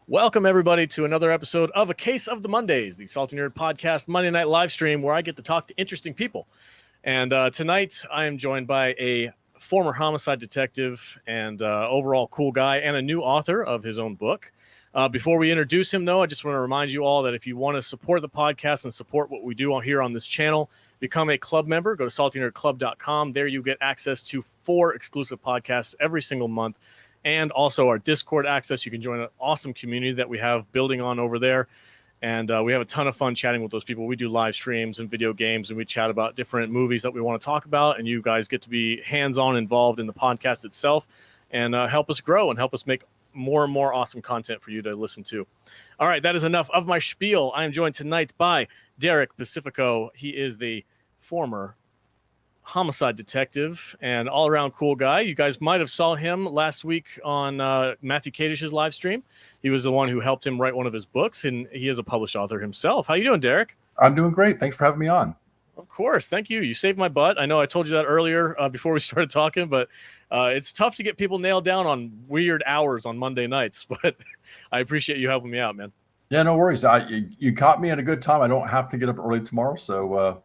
Welcome, everybody, to another episode of A Case of the Mondays, the Salty Nerd Podcast Monday night live stream where I get to talk to interesting people. And tonight I am joined by a former homicide detective and overall cool guy and a new author of his own book. Before we introduce him, though, I just want to remind you all that if you want to support the podcast and support what we do on here on this channel, become a club member. Go to saltynerdclub.com. There you get access to 4 exclusive podcasts every single month, and also our Discord access. You can join an awesome community that we have building on over there. And we have a ton of fun chatting with those people. We do live streams and video games, and we chat about different movies that we want to talk about. And you guys get to be hands-on involved in the podcast itself and help us grow and help us make more and more awesome content for you to listen to. All right, that is enough of my spiel. I am joined tonight by Derek Pacifico. He is the former homicide detective and all-around cool guy. You guys might have saw him last week on Matthew Kadish's live stream. He was the one who helped him write one of his books, and he is a published author himself. How you doing, Derek? I'm doing great. Thanks for having me on. Of course. Thank you. You saved my butt. I know I told you that earlier before we started talking, but it's tough to get people nailed down on weird hours on Monday nights, but I appreciate you helping me out, man. Yeah, no worries. You caught me at a good time. I don't have to get up early tomorrow, so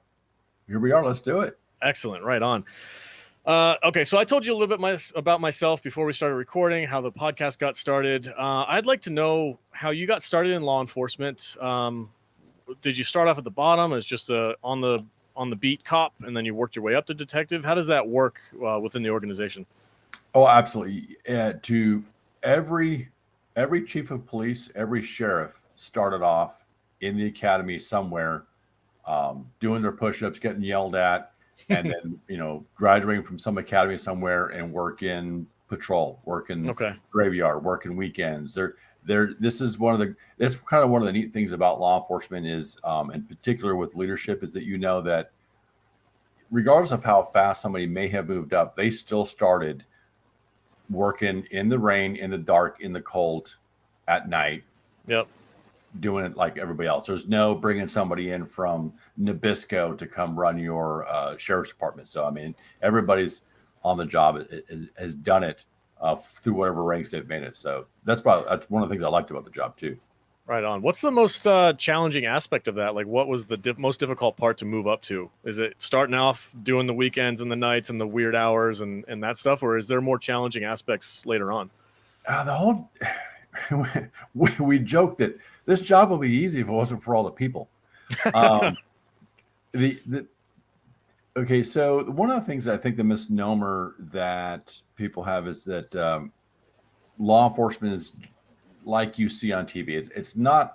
here we are. Let's do it. Excellent. Right on. Okay, so I told you a little bit about myself before we started recording, how the podcast got started. I'd like to know how you got started in law enforcement. Did you start off at the bottom as just on the beat cop, and then you worked your way up to detective? How does that work within the organization? Oh, absolutely. To every chief of police, every sheriff started off in the academy somewhere, doing their push-ups, getting yelled at, and then graduating from some academy somewhere and work in patrol, work in graveyard, work in weekends. This is that's kind of one of the neat things about law enforcement is, in particular with leadership, is that that regardless of how fast somebody may have moved up, they still started working in the rain, in the dark, in the cold, at night. Yep. Doing it like everybody else. There's no bringing somebody in from Nabisco to come run your sheriff's department. So, I mean, everybody's on the job has done it through whatever ranks they've made it. So that's one of the things I liked about the job too. Right on. What's the most challenging aspect of that? Like, what was the most difficult part to move up to? Is it starting off doing the weekends and the nights and the weird hours and that stuff? Or is there more challenging aspects later on? We joke that this job will be easy if it wasn't for all the people. Okay, so one of the things I think the misnomer that people have is that law enforcement is like you see on TV. It's not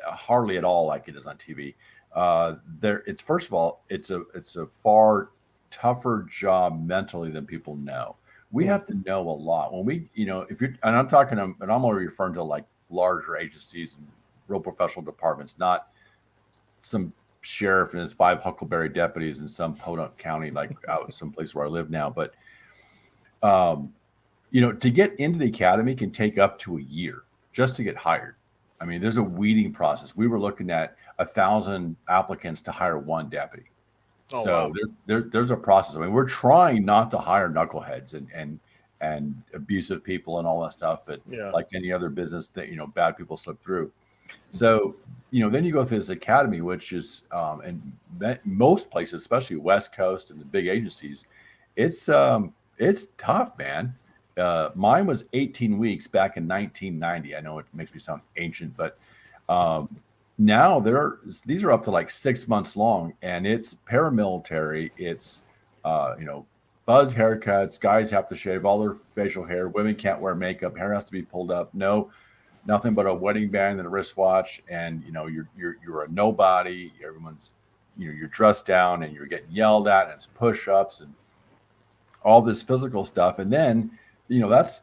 hardly at all like it is on TV. It's first of all, it's a far tougher job mentally than people know. We have to know a lot when we, if you're, and I'm only referring to like larger agencies and real professional departments, not some sheriff and his 5 Huckleberry deputies in some podunk county, like out someplace where I live now. But, to get into the academy can take up to a year just to get hired. I mean, there's a weeding process. We were looking at 1,000 applicants to hire 1 deputy. Oh, so wow. There's a process. I mean, we're trying not to hire knuckleheads and abusive people and all that stuff, but like any other business that, bad people slip through. So, then you go through this academy, which is, and most places, especially West Coast and the big agencies, it's tough, man. Mine was 18 weeks back in 1990. I know it makes me sound ancient, but now these are up to like 6 months long, and it's paramilitary. It's, buzz haircuts. Guys have to shave all their facial hair. Women can't wear makeup. Hair has to be pulled up. Nothing but a wedding band and a wristwatch. And, you're a nobody. Everyone's, you're dressed down and you're getting yelled at, and it's push-ups and all this physical stuff. And then, that's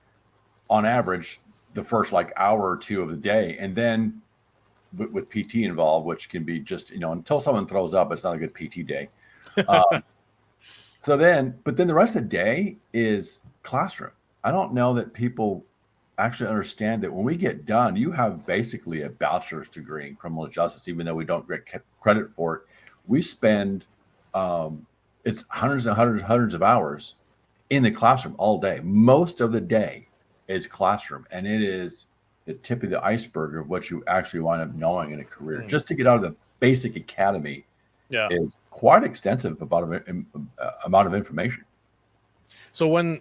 on average the first like hour or 2 of the day. And then with PT involved, which can be just, until someone throws up, it's not a good PT day. But then the rest of the day is classroom. I don't know that people actually understand that when we get done, you have basically a bachelor's degree in criminal justice, even though we don't get credit for it. We spend it's hundreds of hours in the classroom all day. Most of the day is classroom, and it is the tip of the iceberg of what you actually wind up knowing in a career. Mm. Just to get out of the basic academy is quite extensive amount of information. So when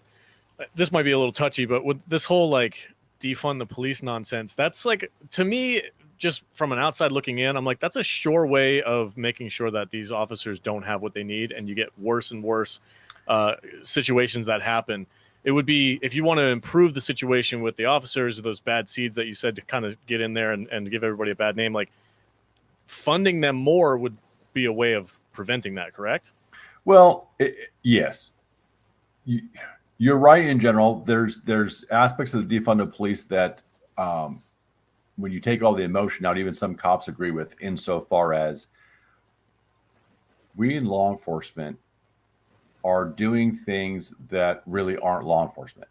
this might be a little touchy, but with this whole like defund the police nonsense, that's like, to me, just from an outside looking in, I'm like, that's a sure way of making sure that these officers don't have what they need, and you get worse and worse situations that happen. It would be, if you want to improve the situation with the officers, or those bad seeds that you said to kind of get in there and give everybody a bad name, like funding them more would be a way of preventing that, correct? Well, yes. You're right in general. There's aspects of the defund the police that when you take all the emotion out, even some cops agree with, insofar as we in law enforcement are doing things that really aren't law enforcement,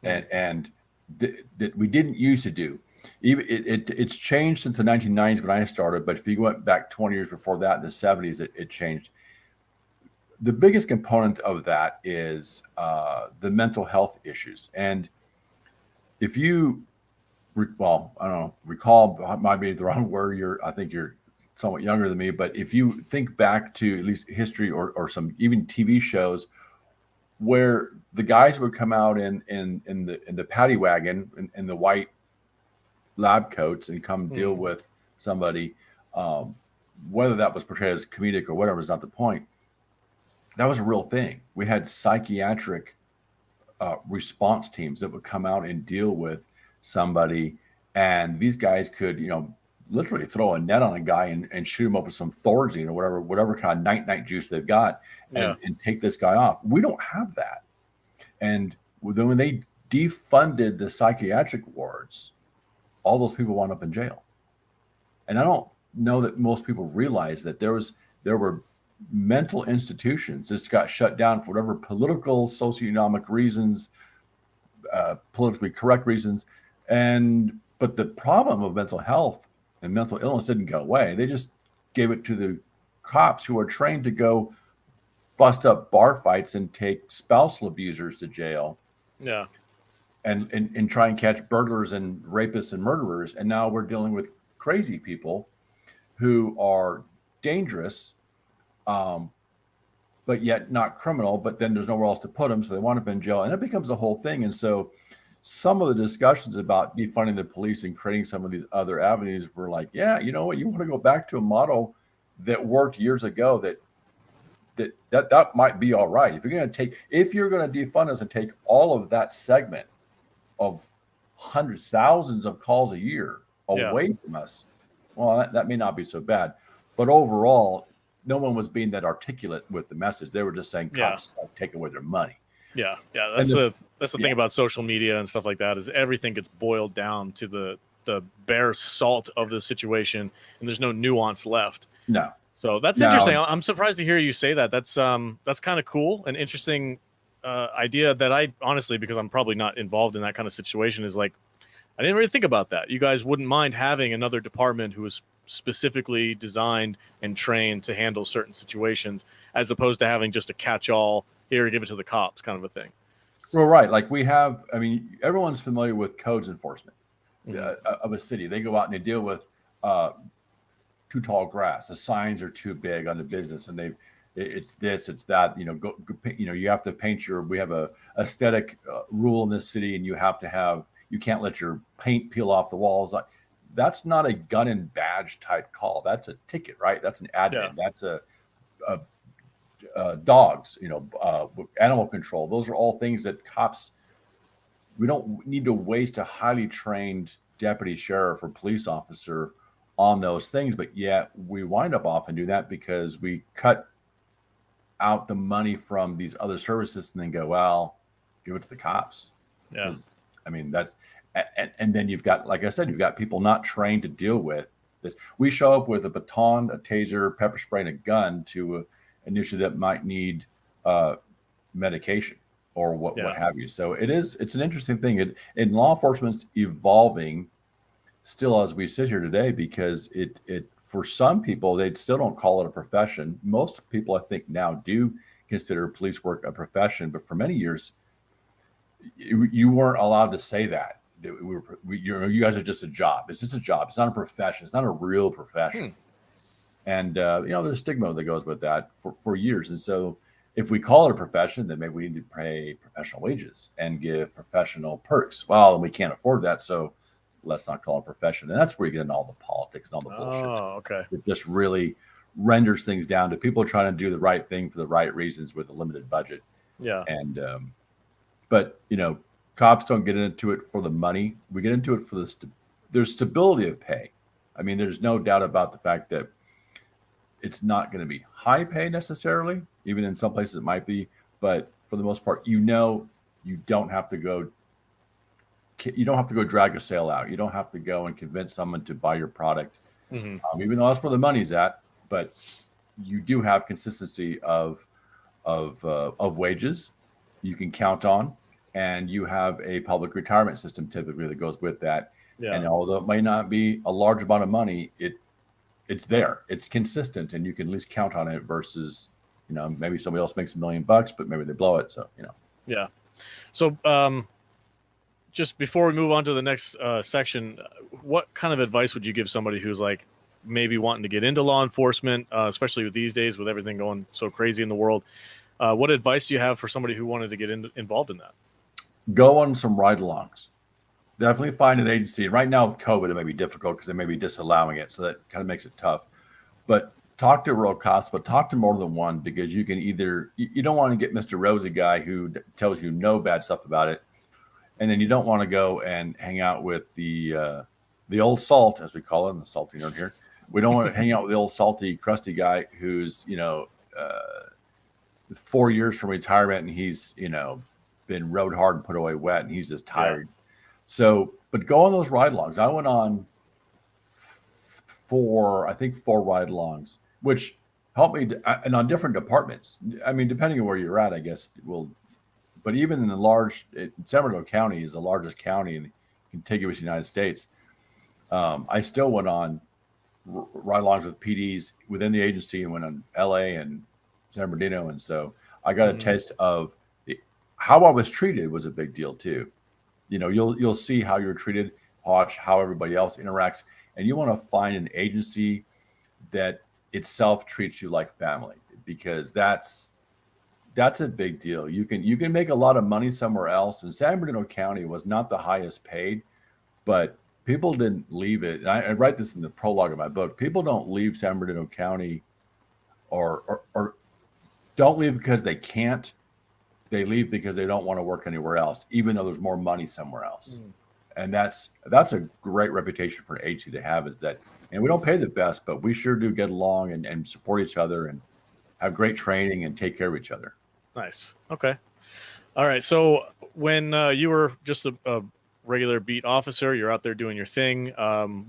and that we didn't used to do. Even it's changed since the 1990s when I started, but if you went back 20 years before that, in the 70s, it changed. The biggest component of that is the mental health issues. And if you, I don't know, recall might be the wrong word. I think you're somewhat younger than me, but if you think back to at least history or some even TV shows where the guys would come out in the paddy wagon in the white lab coats and come deal with somebody, whether that was portrayed as comedic or whatever is not the point. That was a real thing. We had psychiatric response teams that would come out and deal with somebody, and these guys could, literally throw a net on a guy and shoot him up with some Thorazine or whatever kind of night juice they've got, and take this guy off. We don't have that. And then when they defunded the psychiatric wards, all those people wound up in jail. And I don't know that most people realize that there were mental institutions that got shut down for whatever political, socioeconomic reasons, politically correct reasons. But the problem of mental health and mental illness didn't go away. They just gave it to the cops who are trained to go bust up bar fights and take spousal abusers to jail. Yeah. And try and catch burglars and rapists and murderers. And now we're dealing with crazy people who are dangerous, but yet not criminal, but then there's nowhere else to put them. So they wind up in jail, and it becomes a whole thing. And so some of the discussions about defunding the police and creating some of these other avenues were like, yeah, you know what? You want to go back to a model that worked years ago that might be all right. If you're going to defund us and take all of that segment of hundreds, thousands of calls a year away from us, well, that may not be so bad. But overall, no one was being that articulate with the message. They were just saying cops take away their money. Yeah. That's the thing about social media and stuff like that, is everything gets boiled down to the bare salt of the situation, and there's no nuance left. No. So that's interesting. I'm surprised to hear you say that. That's kind of cool and interesting idea that I honestly, because I'm probably not involved in that kind of situation, is like, I didn't really think about that. You guys wouldn't mind having another department who is specifically designed and trained to handle certain situations, as opposed to having just a catch-all, here, give it to the cops kind of a thing. Well, right. Like we have, everyone's familiar with codes enforcement of a city. They go out and they deal with too tall grass. The signs are too big on the business, and it's this, it's that. You have to paint we have a aesthetic rule in this city, and you can't let your paint peel off the walls. That's not a gun and badge type call. That's a ticket, right? That's an admin. Yeah. That's a dogs, animal control. Those are all things that cops, we don't need to waste a highly trained deputy sheriff or police officer on those things. But yet we wind up often doing that because we cut out the money from these other services and then go, well, give it to the cops. Yeah. That's, and then you've got, like I said, you've got people not trained to deal with this. We show up with a baton, a taser, pepper spray, and a gun to an issue that might need medication or what have you. So it's an interesting thing. And law enforcement's evolving still as we sit here today, because it for some people, they still don't call it a profession. Most people, I think, now do consider police work a profession, but for many years, you weren't allowed to say that. you guys are just a job. It's just a job. It's not a profession. It's not a real profession. And there's stigma that goes with that for years. And so if we call it a profession, then maybe we need to pay professional wages and give professional perks. Well, we can't afford that, so let's not call it a profession. And that's where you get into all the politics and all the bullshit. Oh, okay. It just really renders things down to people trying to do the right thing for the right reasons with a limited budget. Yeah. And but cops don't get into it for the money. We get into it for there's stability of pay. I mean, there's no doubt about the fact that it's not going to be high pay necessarily, even in some places it might be. But for the most part, you don't have to go drag a sale out. You don't have to go and convince someone to buy your product, even though that's where the money's at. But you do have consistency of wages you can count on, and you have a public retirement system typically that goes with that. Yeah. And although it might not be a large amount of money, it's there. It's consistent, and you can at least count on it versus, maybe somebody else makes $1 million, but maybe they blow it. So, Yeah. So, just before we move on to the next section, what kind of advice would you give somebody who's like maybe wanting to get into law enforcement, especially with these days with everything going so crazy in the world? What advice do you have for somebody who wanted to get involved in that? Go on some ride-alongs. Definitely find an agency. Right now with COVID, it may be difficult because they may be disallowing it, so that kind of makes it tough. But talk to real cops, but talk to more than one, because you can you don't want to get Mr. Rosy guy who tells you no bad stuff about it, and then you don't want to go and hang out with the old salt, as we call it, the salty nerd here. We don't want to hang out with the old salty, crusty guy who's 4 years from retirement, and he's been rode hard and put away wet, and he's just tired. Yeah. So, but go on those ride-alongs. I went on four ride-alongs, which helped me, and on different departments. I mean, depending on where you're at, I guess but even in San Bernardino County is the largest county in the contiguous United States. I still went on ride-alongs with PDs within the agency, and went on LA and San Bernardino. And so I got a taste of how I was treated was a big deal too. You'll see how you're treated, watch how everybody else interacts, and you want to find an agency that itself treats you like family, because that's a big deal. You can make a lot of money somewhere else, and San Bernardino County was not the highest paid, but people didn't leave it. And I write this in the prologue of my book. People don't leave San Bernardino County or don't leave because they can't. They leave because they don't want to work anywhere else, even though there's more money somewhere else. And that's a great reputation for an agency to have, is that, and we don't pay the best, but we sure do get along and support each other and have great training and take care of each other. Nice. Okay. All right. So when you were just a regular beat officer, you're out there doing your thing.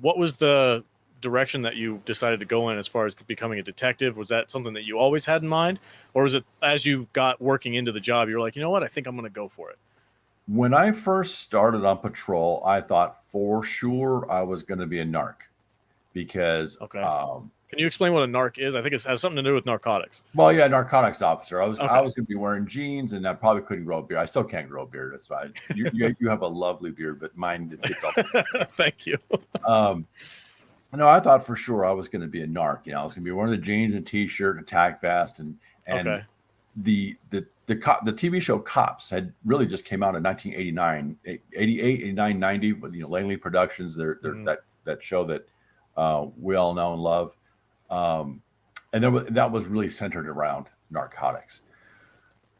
What was the direction that you decided to go in as far as becoming a detective? Was that something that you always had in mind, or was it as you got working into the job, you were like, you know what, I think I'm going to go for it? When I first started on patrol, I thought for sure I was going to be a narc, because can you explain what a narc is? I think it has something to do with narcotics. Well, yeah, narcotics officer. I was going to be wearing jeans, and I probably couldn't grow a beard. I still can't grow a beard. That's fine. You have a lovely beard, but mine just gets all. Thank you. No, I thought for sure I was going to be a narc. I was going to be wearing the jeans and t-shirt and attack vest, and the TV show Cops had really just came out in 1989, 88, 89, 90. Langley Productions, they're that show that we all know and love, and that was really centered around narcotics,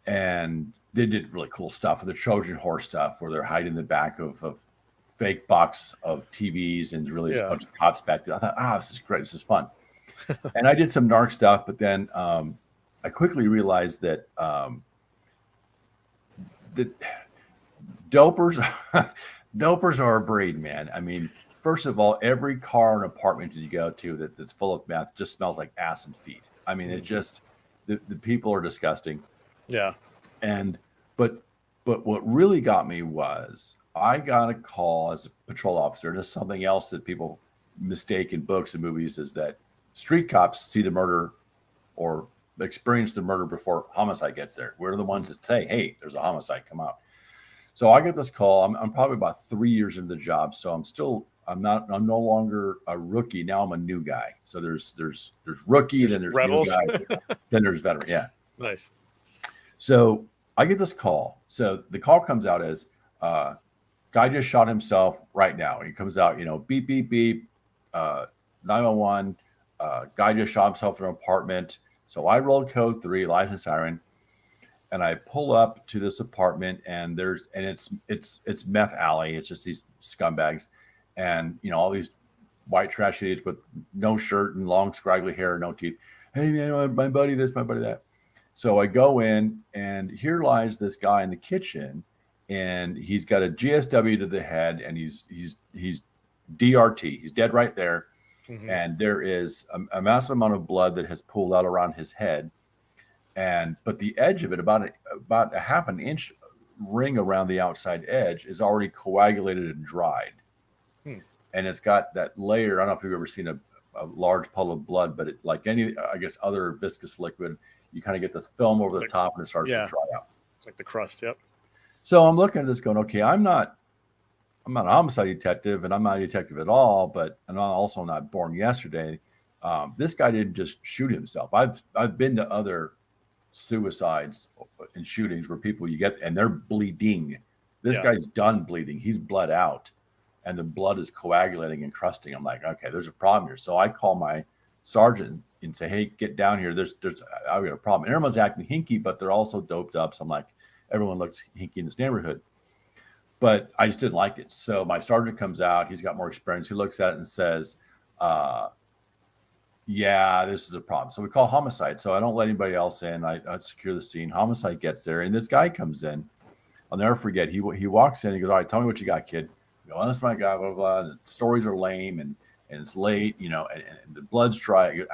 and they did really cool stuff with the Trojan horse stuff, where they're hiding in the back of fake box of TVs, and really a bunch of cops back there. I thought, this is great. This is fun. And I did some narc stuff, but then I quickly realized that dopers are a breed, man. I mean, first of all, every car and apartment that you go to that's full of meth just smells like ass and feet. I mean, it just, the people are disgusting. Yeah. But what really got me was, I got a call as a patrol officer. And this is something else that people mistake in books and movies, is that street cops see the murder or experience the murder before homicide gets there. We're the ones that say, hey, there's a homicide, come out. So I get this call. I'm probably about 3 years into the job. So I'm no longer a rookie. Now I'm a new guy. So there's rookie, then there's rebels. new guy, then there's veteran. Yeah. Nice. So I get this call. So the call comes out as guy just shot himself right now. He comes out, beep, beep, beep, 911. Guy just shot himself in an apartment. So I rolled code 3, license siren, and I pull up to this apartment, and it's meth alley. It's just these scumbags, and all these white trash idiots with no shirt and long scraggly hair, no teeth. Hey man, my buddy this, my buddy that. So I go in, and here lies this guy in the kitchen, and he's got a GSW to the head, and he's DRT. He's dead right there. Mm-hmm. And there is a massive amount of blood that has pooled out around his head. But the edge of it, about a half an inch ring around the outside edge, is already coagulated and dried. And it's got that layer. I don't know if you've ever seen a large puddle of blood, but like any, I guess, other viscous liquid, you kind of get this film over the top and it starts to dry out. Like the crust, yep. So I'm looking at this going, okay, I'm not a homicide detective, and I'm not a detective at all, but I'm also not born yesterday. This guy didn't just shoot himself. I've been to other suicides and shootings where people and they're bleeding. This guy's done bleeding. He's bled out, and the blood is coagulating and crusting. I'm like, okay, there's a problem here. So I call my sergeant and say, hey, get down here. I've got a problem. And everyone's acting hinky, but they're also doped up. So I'm like, everyone looks hinky in this neighborhood. But I just didn't like it. So my sergeant comes out. He's got more experience. He looks at it and says, yeah, this is a problem. So we call homicide. So I don't let anybody else in. I secure the scene. Homicide gets there, and this guy comes in. I'll never forget. He walks in. He goes, all right, tell me what you got, kid. I go, oh, that's my guy, blah, blah, blah. The stories are lame, and it's late, and the blood's dry. I go,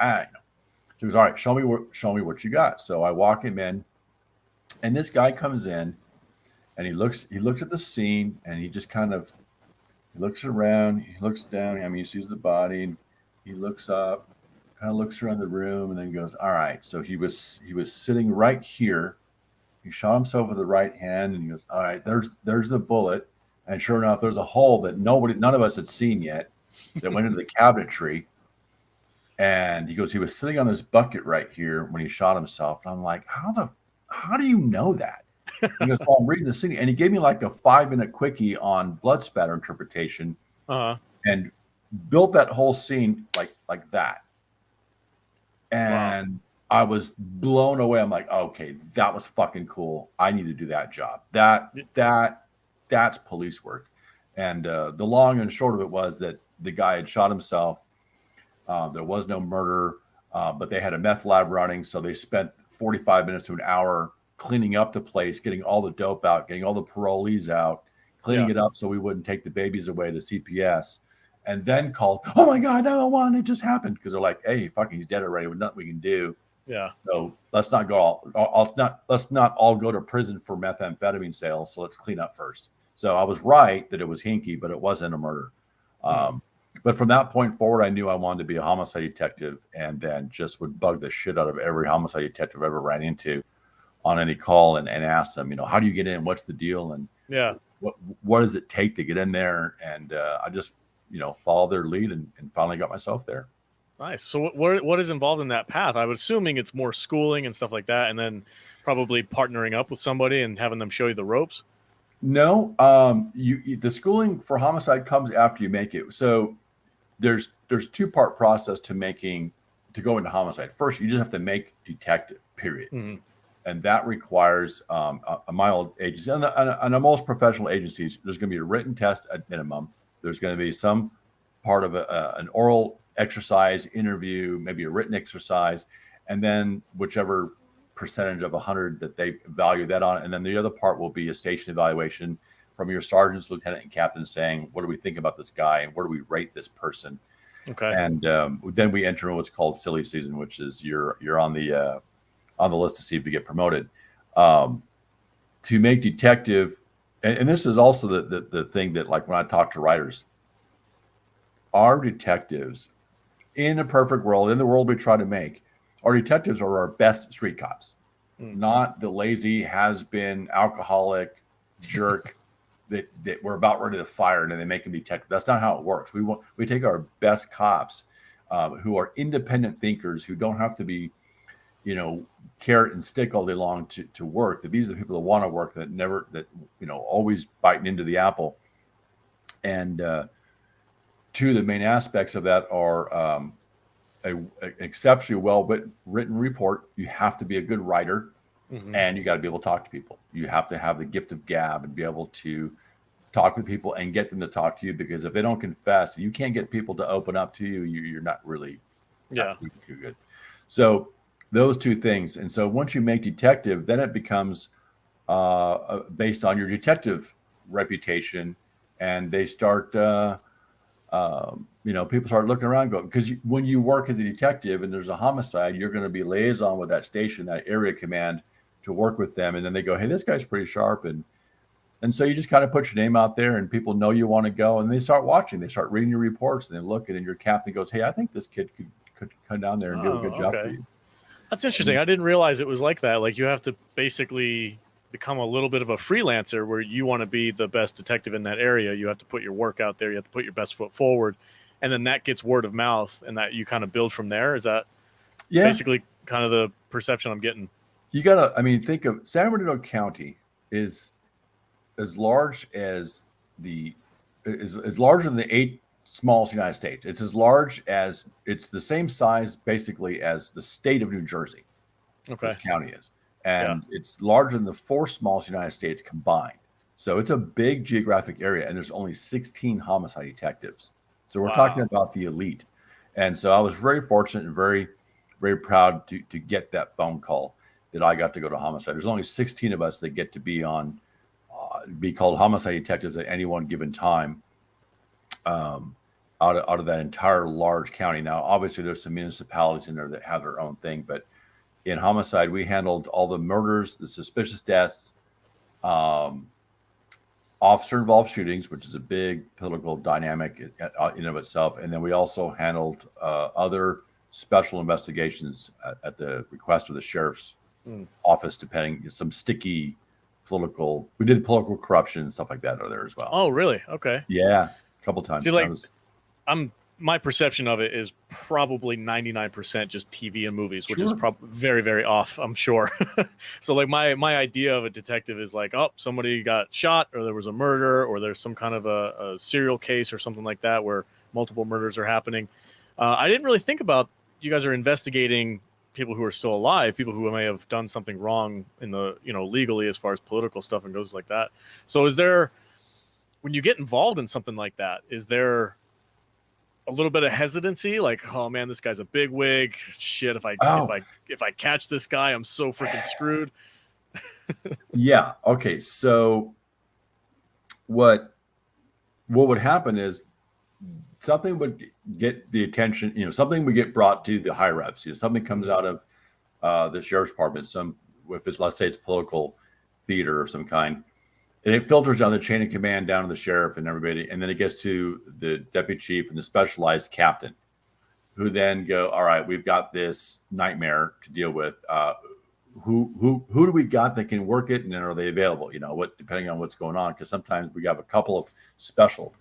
He goes, all right, show me what you got. So I walk him in, and this guy comes in, and he looks at the scene, and he just kind of looks around, he looks down. I mean, he sees the body, and he looks up, kind of looks around the room, and then goes, all right. So he was sitting right here. He shot himself with the right hand, and he goes, all right, there's the bullet. And sure enough, there's a hole that none of us had seen yet that went into the cabinetry. And he goes, he was sitting on this bucket right here when he shot himself. And I'm like, how do you know that? He goes, well, I'm reading the scene. And he gave me like a 5-minute quickie on blood spatter interpretation, and built that whole scene like that. And I was blown away. I'm like, okay, that was fucking cool. I need to do that job. That's police work. And the long and short of it was that the guy had shot himself. There was no murder, but they had a meth lab running. So they spent 45 minutes to an hour cleaning up the place, getting all the dope out, getting all the parolees out, cleaning it up so we wouldn't take the babies away to CPS, and then called, oh my God, 911, it just happened. Because they're like, hey, fucking, he's dead already. There's nothing we can do. Yeah. So let's not all go to prison for methamphetamine sales. So let's clean up first. So I was right that it was hinky, but it wasn't a murder. But from that point forward, I knew I wanted to be a homicide detective, and then just would bug the shit out of every homicide detective I ever ran into on any call and ask them, how do you get in? What's the deal? And what does it take to get in there? And I just, followed their lead and finally got myself there. Nice. So what is involved in that path? I was assuming it's more schooling and stuff like that, and then probably partnering up with somebody and having them show you the ropes. No, the schooling for homicide comes after you make it. So there's 2-part process to go into homicide. First, you just have to make detective, period. Mm-hmm. And that requires a mild agency. And the most professional agencies, there's going to be a written test at minimum. There's going to be some part of an oral exercise, interview, maybe a written exercise, and then whichever percentage of 100 that they value that on. And then the other part will be a station evaluation from your sergeants, lieutenant, and captain saying, what do we think about this guy? And where do we rate this person? Okay. And then we enter what's called silly season, which is you're on the list to see if you get promoted. To make detective, and this is also the thing that, like, when I talk to writers, our detectives, in a perfect world, in the world we try to make, our detectives are our best street cops, not the lazy, has-been, alcoholic, jerk that we're about ready to fire and then they make them detective. That's not how it works. We take our best cops who are independent thinkers, who don't have to be, carrot and stick all day long to work. That these are the people that want to work, always biting into the apple. And two of the main aspects of that are an exceptionally well-written report. You have to be a good writer, and you got to be able to talk to people. You have to have the gift of gab and be able to talk with people and get them to talk to you, because if they don't confess, you can't get people to open up to you. You're not really too good. So those two things. And so once you make detective, then it becomes based on your detective reputation, and they start people start looking around, going, because when you work as a detective and there's a homicide, you're going to be liaison with that station, that area command, to work with them. And then they go, hey, this guy's pretty sharp. And so you just kind of put your name out there, and people know you want to go, and they start watching, they start reading your reports, and they look, and your captain goes, hey, I think this kid could come down there and do a good job for you. That's interesting. I didn't realize it was like that. Like, you have to basically become a little bit of a freelancer where you want to be the best detective in that area. You have to put your work out there. You have to put your best foot forward. And then that gets word of mouth, and that you kind of build from there. Is that basically kind of the perception I'm getting? You got to, think of San Bernardino County is as large as is larger than the 8 smallest United States. It's as large as, it's the same size basically as the state of New Jersey. Okay. This county is. And it's larger than the 4 smallest United States combined. So it's a big geographic area, and there's only 16 homicide detectives. So we're talking about the elite. And so I was very fortunate and very, very proud to get that phone call that I got to go to homicide. There's only 16 of us that get to be on, be called homicide detectives at any one given time. Out of that entire large county. Now, obviously, there's some municipalities in there that have their own thing, but in homicide, we handled all the murders, the suspicious deaths, officer-involved shootings, which is a big political dynamic in and of itself, and then we also handled other special investigations at the request of the sheriff's office, depending some sticky political. We did political corruption and stuff like that are there as well. Oh, really? Okay. Yeah, a couple times. See, my perception of it is probably 99% just TV and movies, which is probably very, very off, I'm sure. So like my idea of a detective is like, oh, somebody got shot, or there was a murder, or there's some kind of a serial case or something like that where multiple murders are happening. I didn't really think about, you guys are investigating people who are still alive, people who may have done something wrong in the, legally, as far as political stuff and goes like that. So is there, when you get involved in something like that, is there a little bit of hesitancy, like, oh man, this guy's a big wig. Shit, if I catch this guy, I'm so freaking screwed. Yeah. Okay. So what would happen is something would get the attention, something would get brought to the higher ups. Something comes out of the sheriff's department, if it's, let's say it's political theater of some kind, and it filters down the chain of command down to the sheriff and everybody, and then it gets to the deputy chief and the specialized captain, who then go, all right, we've got this nightmare to deal with. Who do we got that can work it, and then are they available? Depending on what's going on, because sometimes we have a couple of specials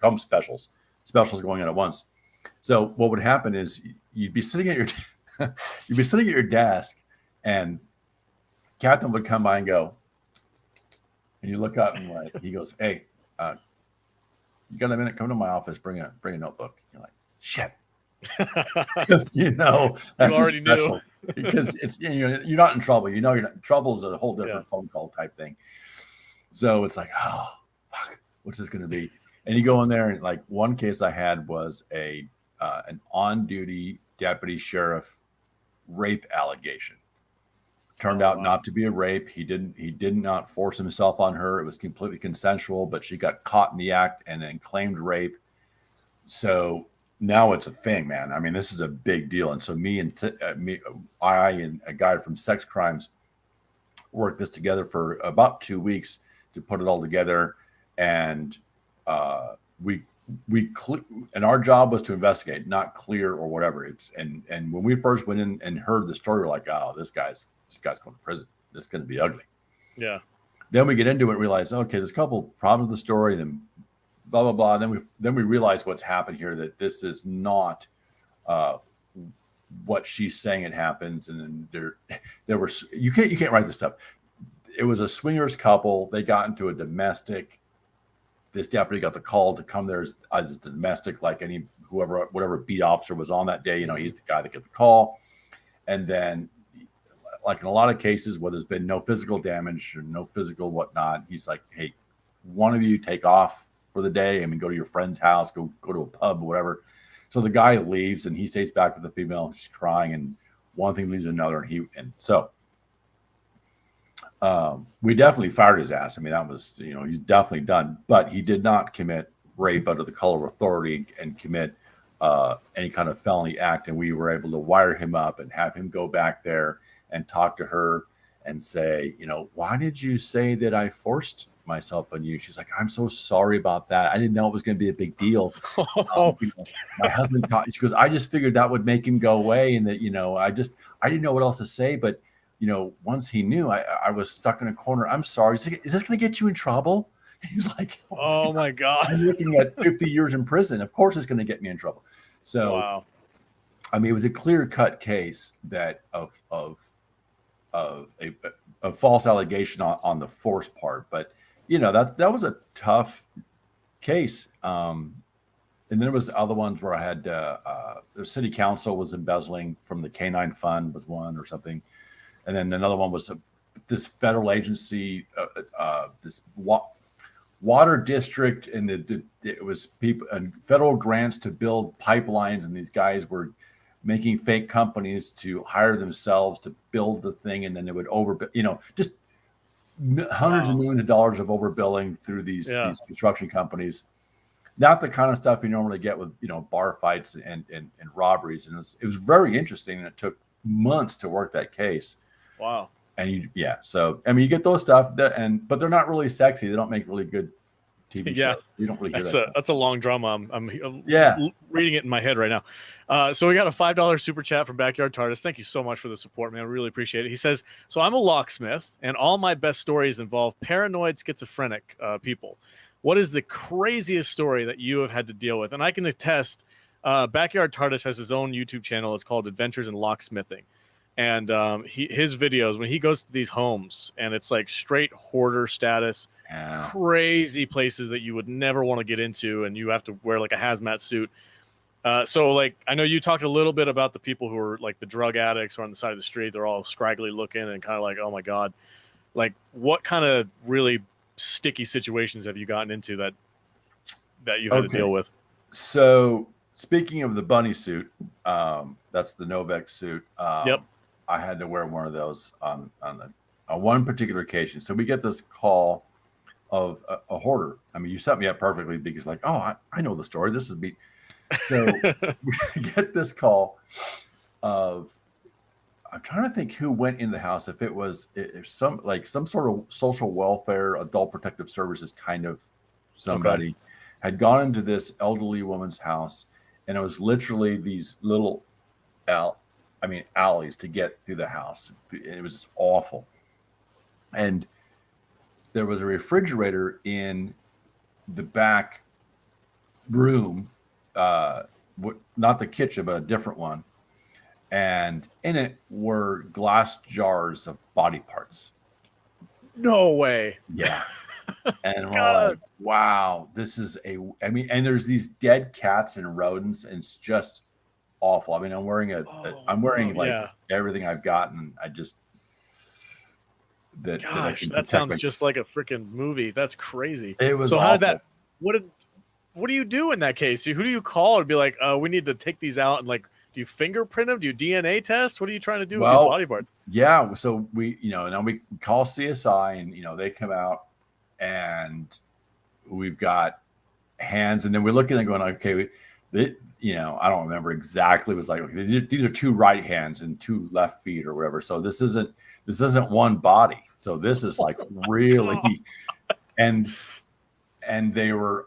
going on at once. So what would happen is you'd be sitting at your desk, and captain would come by and go. And you look up and he goes, hey, you got a minute? Come to my office. Bring a notebook. You're like, shit. Because that's already knew. Because it's you're not in trouble. You're not. Trouble is a whole different phone call type thing. So it's like, oh fuck, what's this going to be? And you go in there, and like one case I had was an on-duty deputy sheriff rape allegation. Turned out not to be a rape. He did not force himself on her. It was completely consensual, but she got caught in the act and then claimed rape. So now it's a thing, man. I mean, this is a big deal. And so I and a guy from Sex Crimes worked this together for about 2 weeks to put it all together. And and our job was to investigate, not clear or whatever. And when we first went in and heard the story, we're like, oh, this guy's going to prison. This is going to be ugly. Yeah. then we get into it and realize, okay, there's a couple problems with the story, then blah, blah, blah. And then we realize what's happened here, that this is not what she's saying it happens. And then there were, you can't write this stuff. It was a swingers couple. They got into a domestic. This deputy got the call to come there as the domestic, like whatever beat officer was on that day. He's the guy that got the call. And then, like in a lot of cases where there's been no physical damage or no physical whatnot, he's like, hey, one of you take off for the day. I mean, go to your friend's house, go to a pub, whatever. So the guy leaves and he stays back with the female. She's crying, and one thing leads to another. And so we definitely fired his ass. I mean, that was, he's definitely done, but he did not commit rape under the color of authority and commit any kind of felony act. And we were able to wire him up and have him go back there and talk to her and say, why did you say that I forced myself on you? She's like, I'm so sorry about that. I didn't know it was going to be a big deal. My husband she goes, I just figured that would make him go away. And that, I didn't know what else to say. But, once he knew, I was stuck in a corner. I'm sorry. Is this going to get you in trouble? He's like, oh my God. I'm looking at 50 years in prison. Of course it's going to get me in trouble. So, wow. I mean, it was a clear-cut case that of a false allegation on the force part, but that was a tough case. And then there was other ones where I had the city council was embezzling from the Canine Fund was one or something, and then another one was this federal agency, this water district, and it was people and federal grants to build pipelines, and these guys were making fake companies to hire themselves to build the thing, and then they would just hundreds of millions of dollars of overbilling through these construction companies. Not the kind of stuff you normally get with bar fights and robberies. And it was very interesting, and it took months to work that case. Wow. And so I mean, you get those stuff but they're not really sexy. They don't make really good TV shows. You don't really hear that's a long drama. I'm reading it in my head right now. So we got a $5 super chat from Backyard TARDIS. Thank you so much for the support, man. I really appreciate it. He says, so I'm a locksmith, and all my best stories involve paranoid schizophrenic people. What is the craziest story that you have had to deal with? And I can attest, Backyard TARDIS has his own YouTube channel. It's called Adventures in Locksmithing. And his videos, when he goes to these homes, and it's like straight hoarder status, crazy places that you would never want to get into, and you have to wear like a hazmat suit. So like, I know you talked a little bit about the people who are like the drug addicts or on the side of the street. They're all scraggly looking and kind of like, oh my God. Like, what kind of really sticky situations have you gotten into that you had to deal with? So speaking of the bunny suit, that's the Novak suit. Yep. I had to wear one of those on one particular occasion. So we get this call of a hoarder. I mean, you set me up perfectly because like, oh, I know the story. This is me. So we get this call of, I'm trying to think who went in the house. If it was some sort of social welfare, adult protective services kind of somebody had gone into this elderly woman's house, and it was literally these little alleys to get through the house. It was just awful. And there was a refrigerator in the back room, not the kitchen, but a different one. And in it were glass jars of body parts. No way. Yeah. And we're like, wow, this is and there's these dead cats and rodents, and it's just awful. I mean, I'm wearing everything I've gotten. I just that sounds just like a freaking movie. That's crazy. It was so awful. How did that what do you do in that case? Who do you call and be like, we need to take these out, and like, do you fingerprint them? Do you DNA test? What are you trying to do with these body parts? Yeah, so we now we call CSI, and they come out, and we've got hands, and then we're looking and going, okay, I don't remember exactly. It was like, okay, these are two right hands and two left feet or whatever. So this isn't one body. So this is like really, and they were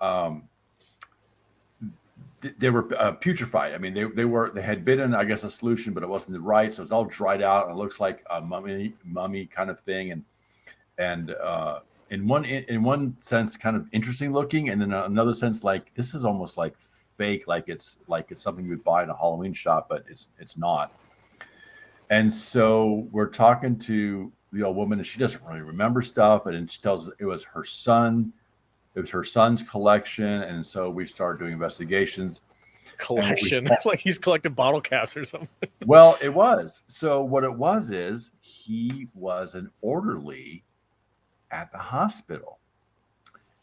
putrefied. I mean, they had been in, I guess, a solution, but it wasn't the right. So it's all dried out, and it looks like a mummy kind of thing. And in one sense kind of interesting looking, and then another sense like this is almost like fake, like it's something you would buy in a Halloween shop, but it's not. And so we're talking to the old woman, and she doesn't really remember stuff, and she tells us it was her son. It was her son's collection, and so we started doing investigations. Collection, like he's collecting bottle caps or something. Well, it was. So what it was is he was an orderly at the hospital,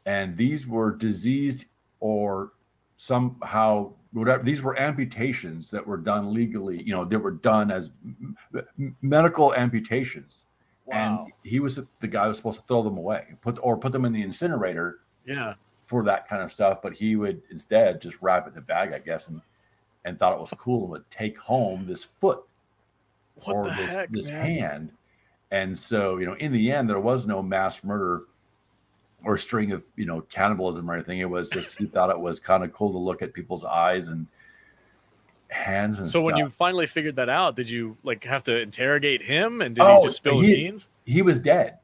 and these were diseased or somehow whatever. These were amputations that were done legally. They were done as medical amputations. Wow. And he was the guy who was supposed to throw them away, put them in the incinerator. Yeah. For that kind of stuff, but he would instead just wrap it in a bag, I guess, and thought it was cool and would take home this foot this hand. And so, in the end, there was no mass murder or string of, cannibalism or anything. It was just, he thought it was kind of cool to look at people's eyes and hands and so stuff. When you finally figured that out, did you have to interrogate him, and did he just spill the beans? He was dead.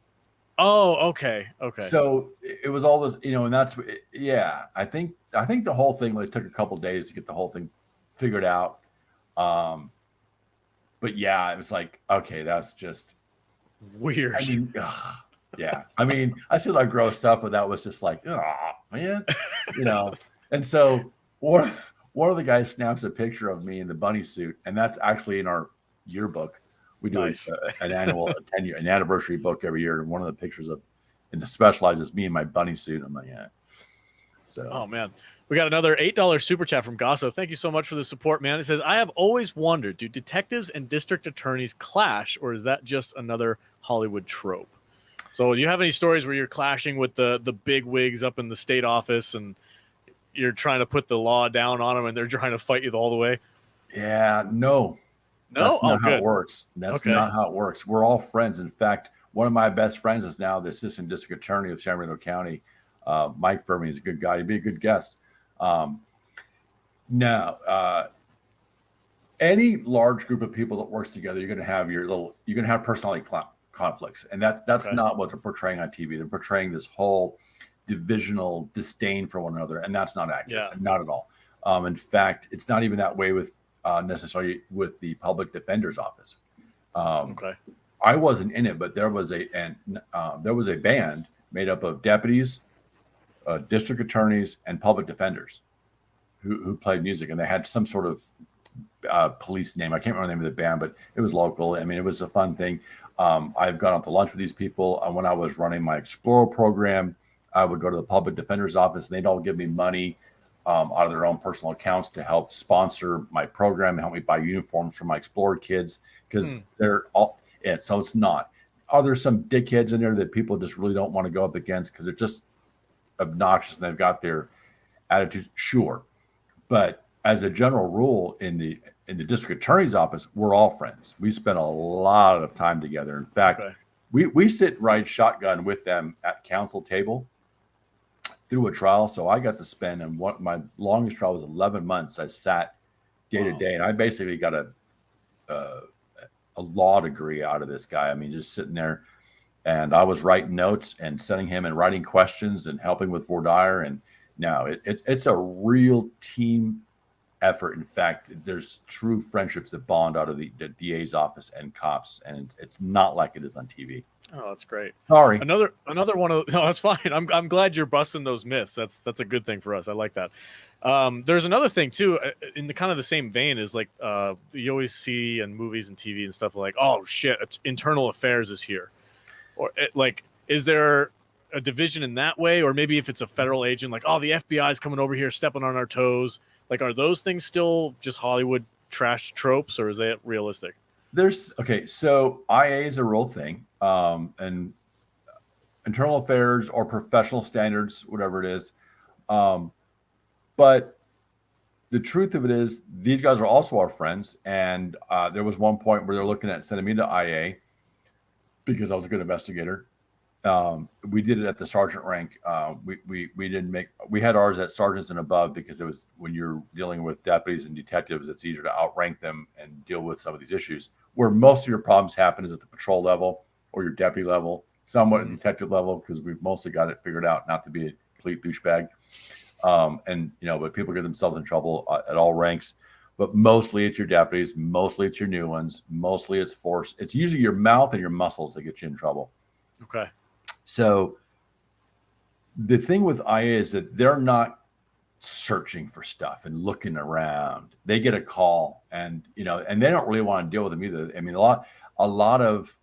Oh, okay. So it was all this, and that's, yeah. I think the whole thing took a couple of days to get the whole thing figured out. But yeah, it was like, okay, that's just weird. I mean, yeah. I mean, I see a lot of gross stuff, but that was just like, oh man, And so one of the guys snaps a picture of me in the bunny suit, and that's actually in our yearbook. We do an anniversary book every year, and one of the pictures and the specializes me in my bunny suit. I'm like, yeah. So, oh man, we got another $8 super chat from Gosso. Thank you so much for the support, man. It says, I have always wondered, do detectives and district attorneys clash, or is that just another Hollywood trope? So, do you have any stories where you're clashing with the big wigs up in the state office, and you're trying to put the law down on them, and they're trying to fight you all the way? Yeah, no. That's not how it works. That's not how it works. We're all friends. In fact, one of my best friends is now the assistant district attorney of San Bernardino County. Mike Fermi is a good guy. He'd be a good guest. Any large group of people that works together, you're going to have personality conflicts. And that's not what they're portraying on TV. They're portraying this whole divisional disdain for one another. And that's not accurate. Yeah. Not at all. In fact, it's not even that way necessarily with the public defender's office. I wasn't in it, but there was a band made up of deputies, district attorneys, and public defenders who played music, and they had some sort of police name. I can't remember the name of the band, but it was local. I mean, it was a fun thing. I've gone out to lunch with these people. When I was running my Explorer program, I would go to the public defender's office, and they'd all give me money out of their own personal accounts to help sponsor my program, help me buy uniforms for my Explorer kids, because they're all. Yeah, so it's not. Are there some dickheads in there that people just really don't want to go up against because they're just obnoxious and they've got their attitude? Sure, but as a general rule, in the district attorney's office, we're all friends. We spend a lot of time together. In fact, we sit ride shotgun with them at council table through a trial. So I got to spend, and my longest trial was 11 months. I sat day to day, and I basically got a law degree out of this guy. I mean, just sitting there, and I was writing notes and sending him and writing questions and helping with voir dire. And now it's a real team effort. In fact, there's true friendships that bond out of the DA's office and cops, and it's not like it is on TV. Oh, that's great. Sorry. Another one of no, that's fine. I'm glad you're busting those myths. That's a good thing for us. I like that. There's another thing too, in the kind of the same vein, is like you always see in movies and TV and stuff like, oh shit, internal affairs is here, or is there a division in that way? Or maybe if it's a federal agent, like, oh, the FBI is coming over here, stepping on our toes. Like, are those things still just Hollywood trash tropes, or is that realistic? So IA is a real thing, and internal affairs or professional standards, whatever it is. But the truth of it is, these guys are also our friends. And there was one point where they're looking at sending me to IA because I was a good investigator. We did it at the sergeant rank. We had ours at sergeants and above, because it was, when you're dealing with deputies and detectives, it's easier to outrank them and deal with some of these issues. Where most of your problems happen is at the patrol level or your deputy level somewhat at detective level because we've mostly got it figured out not to be a complete douchebag. But people get themselves in trouble at all ranks. But mostly it's your deputies, mostly it's your new ones, mostly it's force. It's usually your mouth and your muscles that get you in trouble. Okay. So the thing with IA is that they're not searching for stuff and looking around. They get a call and they don't really want to deal with them either. I mean, a lot of,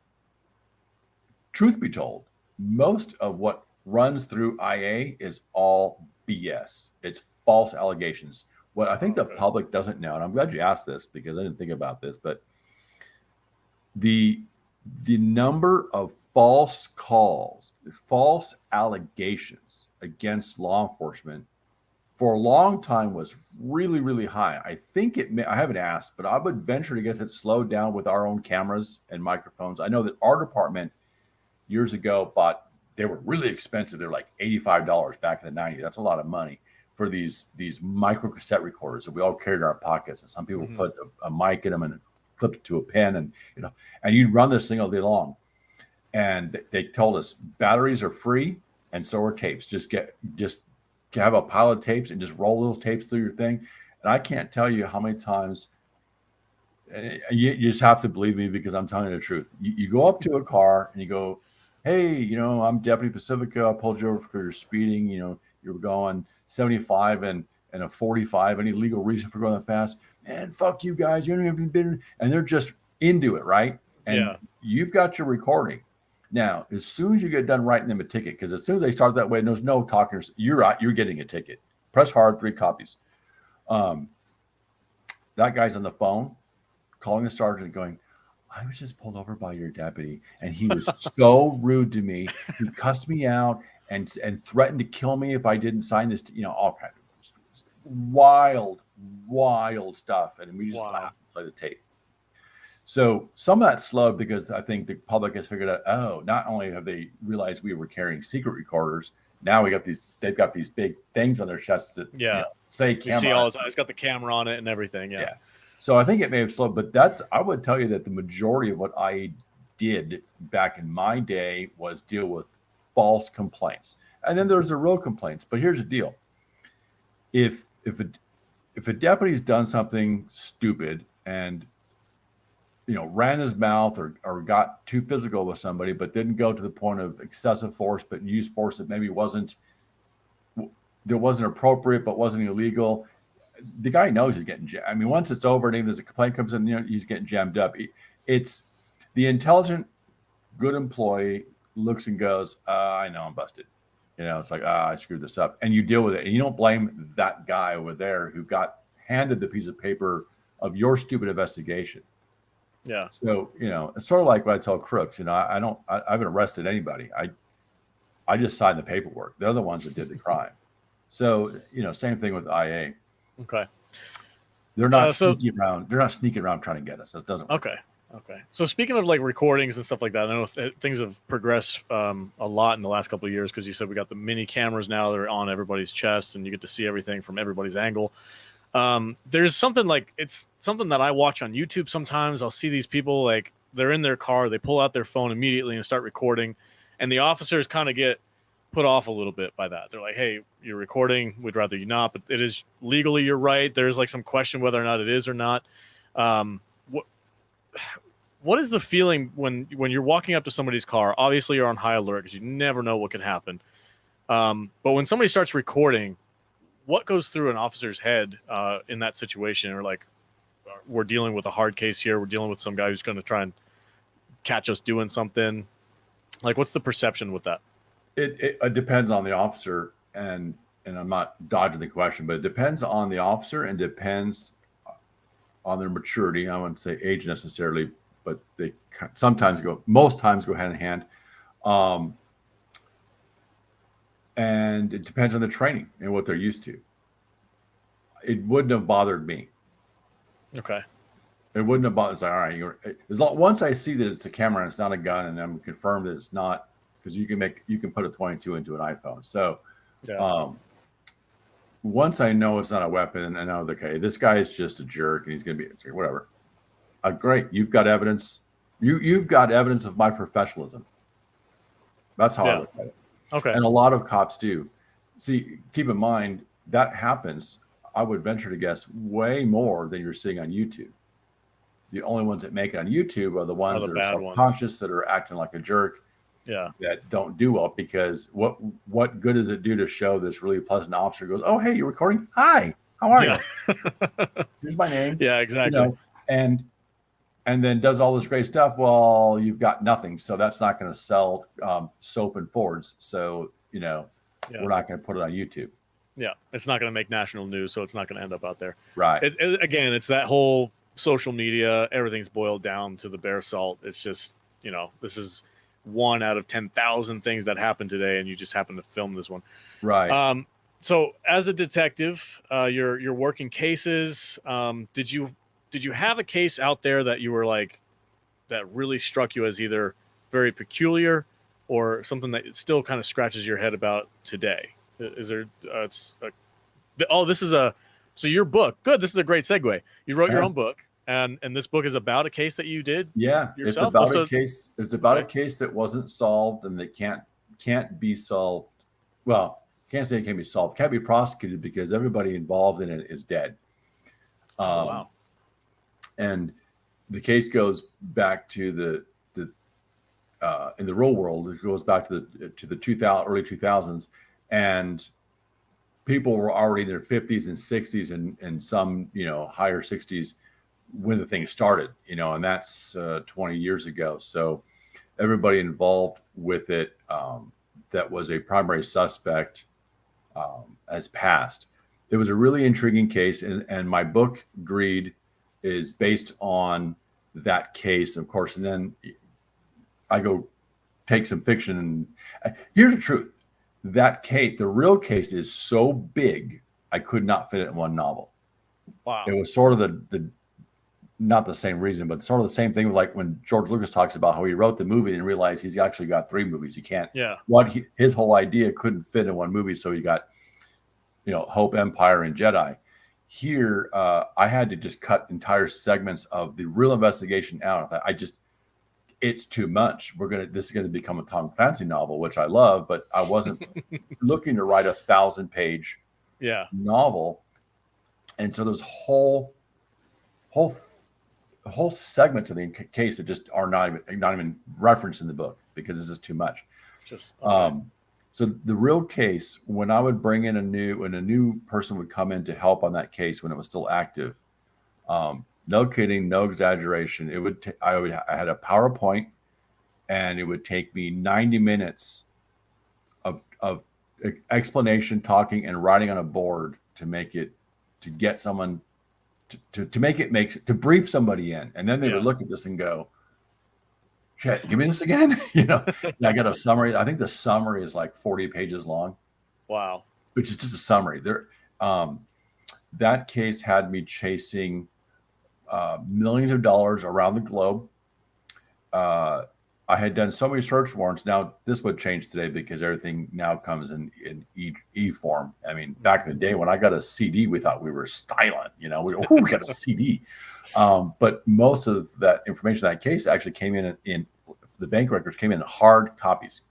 truth be told, most of what runs through IA is all BS. It's false allegations. What I think the public doesn't know, and I'm glad you asked this because I didn't think about this, but the number of false calls, false allegations against law enforcement for a long time was really, really high. I think I haven't asked, but I would venture to guess it slowed down with our own cameras and microphones. I know that our department years ago they were really expensive. They're like $85 back in the 90s. That's a lot of money for these micro cassette recorders that we all carried in our pockets. And some people put a mic in them and clipped it to a pen, and you'd run this thing all day long. And they told us batteries are free, and so are tapes. Just have a pile of tapes and just roll those tapes through your thing. And I can't tell you how many times. You just have to believe me because I'm telling you the truth. You go up to a car and you go, "Hey, I'm Deputy Pacifico. I pulled you over for your speeding. You're going 75 and a 45. Any legal reason for going that fast? Man, fuck you guys. You don't even been." And they're just into it, right? And you've got your recording. Now, as soon as you get done writing them a ticket, because as soon as they start that way, and there's no talking, you're out. You're getting a ticket. Press hard, 3 copies. That guy's on the phone, calling the sergeant, going, "I was just pulled over by your deputy, and he was so rude to me. He cussed me out and threatened to kill me if I didn't sign this." All kind of wild stuff, and we just laugh and play the tape. So some of that slowed because I think the public has figured out, not only have they realized we were carrying secret recorders, now they've got these big things on their chests that say camera. You see all it's got the camera on it and everything. Yeah. So I think it may have slowed, but I would tell you that the majority of what I did back in my day was deal with false complaints. And then there's the real complaints. But here's the deal. If a deputy's done something stupid and ran his mouth or got too physical with somebody, but didn't go to the point of excessive force, but used force that maybe wasn't appropriate, but wasn't illegal, the guy knows he's getting jammed. I mean, once it's over and even as a complaint comes in, he's getting jammed up. It's the intelligent, good employee looks and goes, "I know I'm busted." It's like, I screwed this up. And you deal with it. And you don't blame that guy over there who got handed the piece of paper of your stupid investigation. Yeah. So, it's sort of like what I tell crooks, I haven't arrested anybody. I just signed the paperwork. They're the ones that did the crime. So, same thing with IA. Okay. They're not sneaking around. They're not sneaking around trying to get us. That doesn't work. Okay. So speaking of like recordings and stuff like that, I know things have progressed a lot in the last couple of years because you said we got the mini cameras now that are on everybody's chest and you get to see everything from everybody's angle. There's something it's something that I watch on YouTube sometimes. I'll see these people like they're in their car, they pull out their phone immediately and start recording, and the officers kind of get put off a little bit by that. They're like, "Hey, you're recording. We'd rather you not, but it is legally your right." There's like some question whether or not it is or not. What is the feeling when you're walking up to somebody's car? Obviously, you're on high alert because you never know what could happen. But when somebody starts recording, what goes through an officer's head in that situation? Or like, we're dealing with a hard case here. We're dealing with some guy who's going to try and catch us doing something. Like, what's the perception with that? It depends on the officer, and I'm not dodging the question, but it depends on the officer and depends on their maturity. I wouldn't say age necessarily, but they most times go hand in hand. And it depends on the training and what they're used to. It wouldn't have bothered me. Okay. It wouldn't have bothered. It's like, all right, once I see that it's a camera and it's not a gun, and I'm confirmed that it's not, because you can put a 22 into an iPhone. So, once I know it's not a weapon, and I know, okay, this guy is just a jerk, and he's going to be whatever. Great, you've got evidence. You've got evidence of my professionalism. That's how I look at it. Okay. And a lot of cops do. See, keep in mind that happens, I would venture to guess, way more than you're seeing on YouTube. The only ones that make it on YouTube are the ones that are self-conscious, that are acting like a jerk, that don't do well. Because what good does it do to show this really pleasant officer goes, "Oh, hey, you're recording? Hi, how are you? Here's my name." Yeah, exactly. You know, and then does all this great stuff. Well, you've got nothing, so that's not going to sell soap and Fords. So we're not going to put it on YouTube. Yeah, it's not going to make national news, so it's not going to end up out there. Right. Again, it's that whole social media. Everything's boiled down to the bare salt. It's just this is 1 out of 10,000 things that happened today, and you just happen to film this one. Right. So as a detective, you're working cases. Did you have a case out there that you were like, that really struck you as either very peculiar or something that still kind of scratches your head about today? Is there? So your book. Good. This is a great segue. You wrote your own book, and this book is about a case that you did. Yeah, yourself? It's about a case. It's about a case that wasn't solved and that can't be solved. Well, can't say it can be solved. Can't be prosecuted because everybody involved in it is dead. Wow. And the case goes back to the in the real world. It goes back to the early 2000s, and people were already in their 50s and 60s and some higher 60s when the thing started. And that's 20 years ago. So everybody involved with it that was a primary suspect has passed. It was a really intriguing case, and my book Greed is based on that case, of course. And then I go take some fiction. And here's the truth: that case, the real case, is so big I could not fit it in one novel. Wow. It was sort of the not the same reason, but sort of the same thing. Like when George Lucas talks about how he wrote the movie and realized he's actually got 3 movies. He can't. Yeah. His whole idea couldn't fit in one movie, so he got Hope, Empire, and Jedi. Here, I had to just cut entire segments of the real investigation out. It's too much. This is going to become a Tom Clancy novel, which I love, but I wasn't looking to write a 1,000-page novel. And so there's whole segments of the case that just are not even referenced in the book because this is too much. So the real case, when I would bring in a new person would come in to help on that case when it was still active, no kidding, no exaggeration, I had a PowerPoint, and it would take me 90 minutes of explanation, talking, and writing on a board to get someone to brief somebody in, and then they would look at this and go, "Shit, give me this again." And I got a summary. I think the summary is like 40 pages long. Wow. Which is just a summary. That case had me chasing millions of dollars around the globe. I had done so many search warrants. Now this would change today because everything now comes in e form. I mean, back in the day when I got a CD, we thought we were styling. We got a CD. But most of that information, that case actually came in the bank records came in hard copies.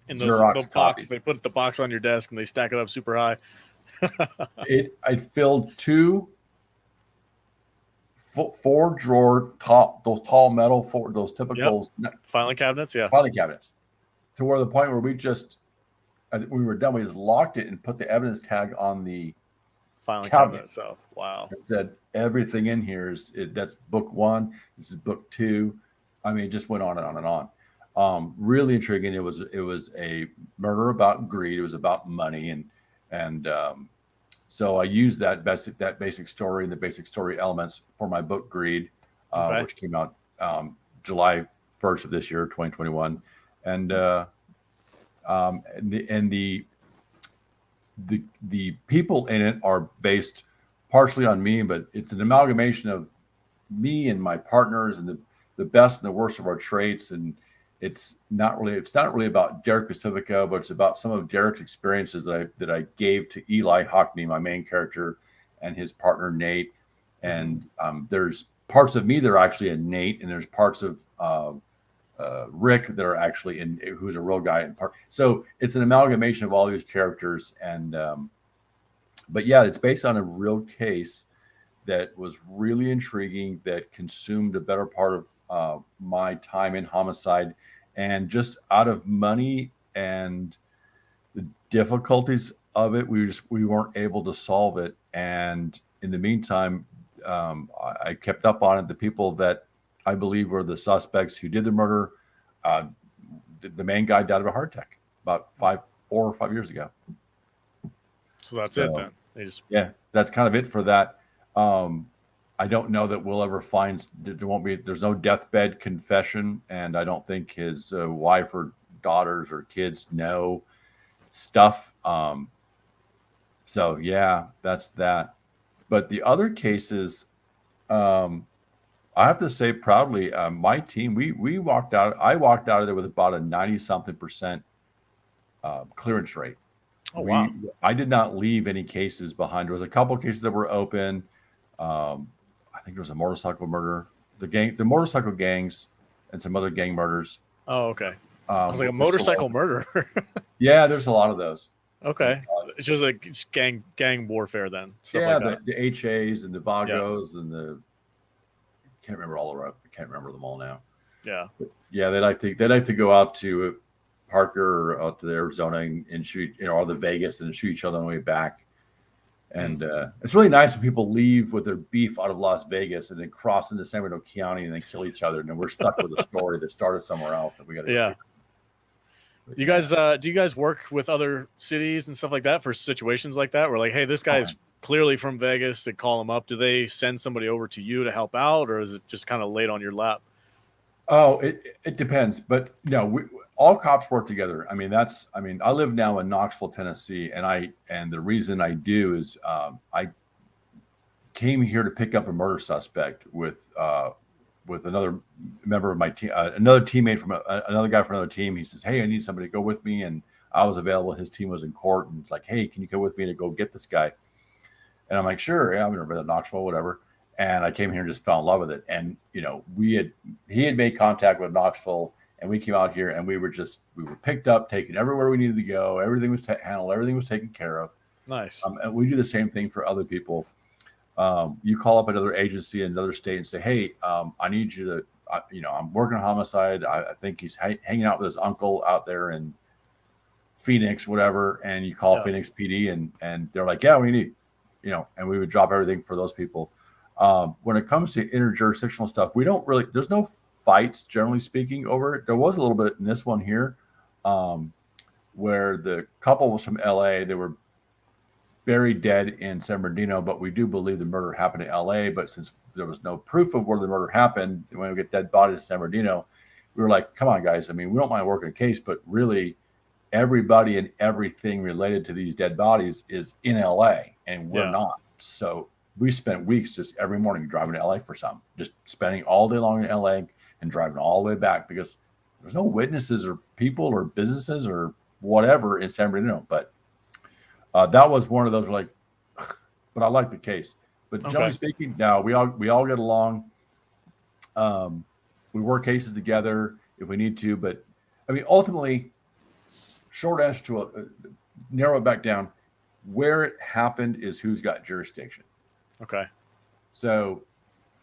In those box, they put the box on your desk and they stack it up super high. I filled 2 4-drawer those tall metal those typical filing cabinets, filing cabinets, to where the point where we were done. We just locked it and put the evidence tag on the filing cabinet itself. Wow. It said everything in here that's book 1. This is book 2. I mean, it just went on and on and on. Really intriguing. It was a murder about greed. It was about money, and so I used that basic story and the basic story elements for my book Greed, which came out July 1st of this year, 2021, and the people in it are based partially on me, but it's an amalgamation of me and my partners and the best and the worst of our traits. And it's not really about Derek Pacifico, but it's about some of Derek's experiences that I gave to Eli Hockney, my main character, and his partner Nate. And there's parts of me that are actually a Nate, and there's parts of Rick that are actually who's a real guy in part. So it's an amalgamation of all these characters. And but yeah, it's based on a real case that was really intriguing, that consumed a better part of my time in Homicide. And just out of money and the difficulties of it, we weren't able to solve it. And in the meantime, I kept up on it. The people that I believe were the suspects who did the murder, the main guy died of a heart attack about 4 or 5 years ago. So that's it then. Yeah, that's kind of it for that. I don't know that we'll ever find. There's no deathbed confession, and I don't think his wife or daughters or kids know stuff. So yeah, that's that. But the other cases, I have to say proudly, my team, we walked out. I walked out of there with about a 90-something% clearance rate. Oh wow! I did not leave any cases behind. There was a couple of cases that were open. I think there was a motorcycle murder, the motorcycle gangs, and some other gang murders. Oh, okay. I was like, a motorcycle murder. Yeah, there's a lot of those. Okay, it's just like gang warfare then. Yeah, like the HAs and the Vagos and the can't remember them all now. Yeah, but yeah, they like to go out to Parker or out to Arizona and shoot, or the Vegas and shoot each other on the way back. And it's really nice when people leave with their beef out of Las Vegas and then cross into San Bernardino County and then kill each other, and then we're stuck with a story that started somewhere else that we got to. Yeah. Do you guys work with other cities and stuff like that for situations like that? Where like, hey, this guy's clearly from Vegas, to call him up. Do they send somebody over to you to help out, or is it just kind of laid on your lap? Oh, it depends, but no, all cops work together. I mean, I live now in Knoxville, Tennessee, and the reason I do is I came here to pick up a murder suspect with another member of my team, another teammate from another guy from another team. He says, "Hey, I need somebody to go with me," and I was available. His team was in court, and it's like, "Hey, can you go with me to go get this guy?" And I'm like, "Sure, yeah, I'm going to Knoxville, whatever." And I came here and just fell in love with it. And he had made contact with Knoxville, and we came out here, and we were picked up, taken everywhere we needed to go. Everything was handled. Everything was taken care of. Nice. And we do the same thing for other people. You call up another agency in another state and say, "Hey, I need you to, I'm working on Homicide. I think he's hanging out with his uncle out there in Phoenix, whatever." And you call Phoenix PD, and they're like, "Yeah, we need, and we would drop everything for those people. When it comes to interjurisdictional stuff, we don't really, there's no fights, generally speaking, over it. There was a little bit in this one here, where the couple was from LA. They were buried dead in San Bernardino, but we do believe the murder happened in LA. But since there was no proof of where the murder happened, when we get dead bodies in San Bernardino, we were like, come on, guys. I mean, we don't mind working a case, but really everybody and everything related to these dead bodies is in LA, and we're not. So we spent weeks just every morning driving to LA for some, just spending all day long in LA and driving all the way back, because there's no witnesses or people or businesses or whatever in San Bernardino. But that was one of those, like, but I like the case. But generally speaking, no, we all get along. We work cases together if we need to. But I mean, ultimately, short answer to narrow it back down, where it happened is who's got jurisdiction. Okay. So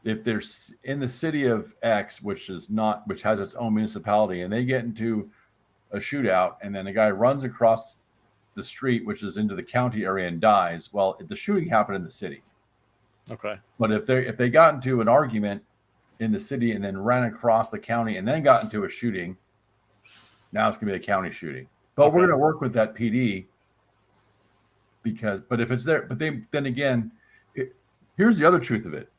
if there's in the city of X, which has its own municipality, and they get into a shootout, and then a guy runs across the street, which is into the county area, and dies, well, the shooting happened in the city. Okay. But if they got into an argument in the city and then ran across the county and then got into a shooting, now it's going to be a county shooting. But we're going to work with that PD but if it's there, but then again, here's the other truth of it.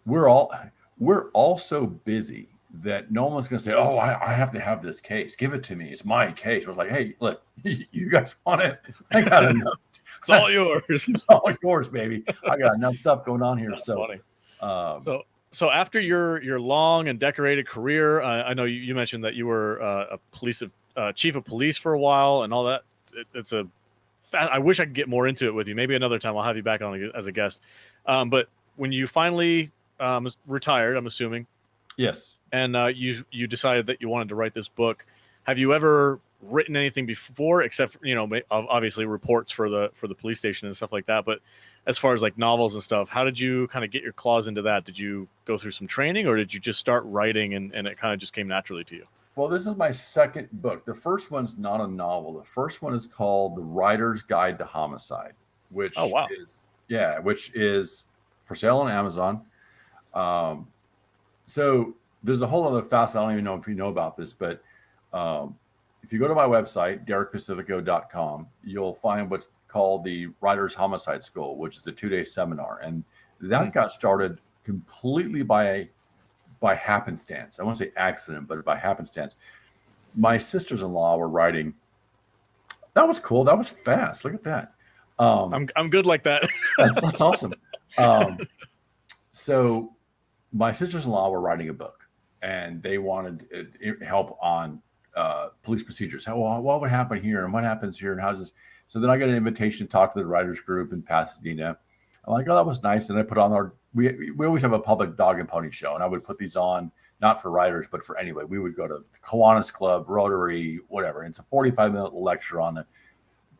We're all so busy that no one's going to say, "Oh, I have to have this case. Give it to me. It's my case." We're like, "Hey, look, you guys want it? I got enough. It's all yours. It's all yours, baby. I got enough stuff going on here." That's so funny. So after your long and decorated career, I know you mentioned that you were a chief of police for a while and all that. I wish I could get more into it with you. Maybe another time I'll have you back on as a guest. But when you finally retired, I'm assuming. Yes. and you decided that you wanted to write this book. Have you ever written anything before, except for, obviously reports for the police station and stuff like that? But as far as like novels and stuff, how did you kind of get your claws into that? Did you go through some training, or did you just start writing and it kind of just came naturally to you? Well, this is my second book. The first one's not a novel. The first one is called The Writer's Guide to Homicide, which which is for sale on Amazon. So there's a whole other facet. I don't even know if you know about this, but if you go to my website, derekpacifico.com, you'll find what's called the Writer's Homicide School, which is a 2-day seminar. And that got started completely by happenstance. I won't say accident, but by happenstance. My sisters-in-law were writing. That was cool. That was fast. Look at that. I'm good like that. That's awesome. So my sisters-in-law were writing a book, and they wanted help on police procedures. What would happen here, and what happens here, and how does this? So then I got an invitation to talk to the writers group in Pasadena. I'm like, oh, that was nice. And I put on we always have a public dog and pony show, and I would put these on not for writers, but for anyway. We would go to Kiwanis Club, Rotary, whatever. And it's a 45-minute lecture on the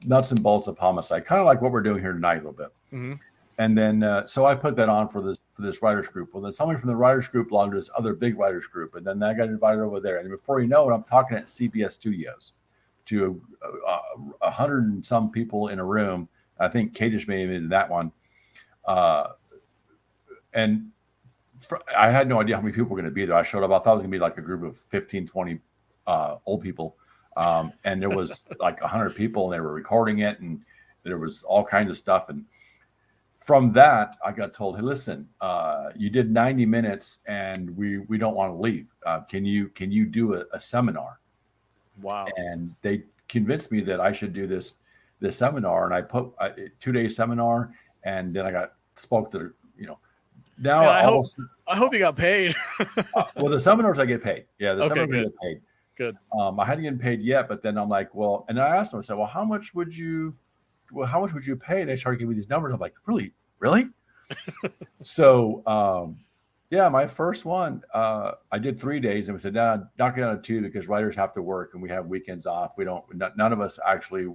nuts and bolts of homicide, kind of like what we're doing here tonight a little bit. Mm-hmm. And then so I put that on for this writers group. Well, then somebody from the writers group belonged to this other big writers group, and then I got invited over there. And before you know it, I'm talking at CBS Studios to 100 and some people in a room. I think Kadish may have been in that one. And I had no idea how many people were going to be there. I showed up. I thought it was going to be like a group of 15, 20 old people. And there was like 100 people, and they were recording it, and there was all kinds of stuff. And from that, I got told, hey, listen, you did 90 minutes and we don't want to leave. Can you do a seminar? Wow. And they convinced me that I should do this seminar. And I put a 2-day seminar, and then I spoke to, now yeah, I hope you got paid. Well, the seminars I get paid. Yeah. The seminars I get paid. Good. I hadn't gotten paid yet, but then I'm like, well, and I asked them, I said, well, how much would you pay? And they started giving me these numbers. I'm like, really? So, my first one, I did 3 days, and we said, no, knock it down to 2 because writers have to work and we have weekends off. None of us actually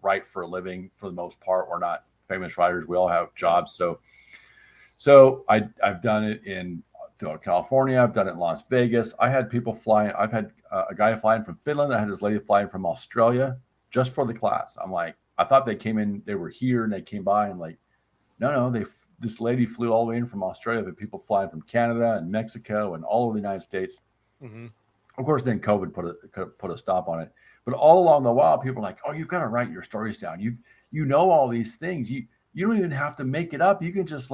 write for a living for the most part. We're not famous writers. We all have jobs. So I've done it in California. I've done it in Las Vegas. I had people flying. I've had a guy flying from Finland. I had this lady flying from Australia just for the class. I'm like, I thought they came in, they were here and they came by. And like, no, this lady flew all the way in from Australia, but people flying from Canada and Mexico and all over the United States. Mm-hmm. Of course, then COVID put a stop on it. But all along the while, people are like, oh, you've got to write your stories down. You know all these things. You don't even have to make it up. You can just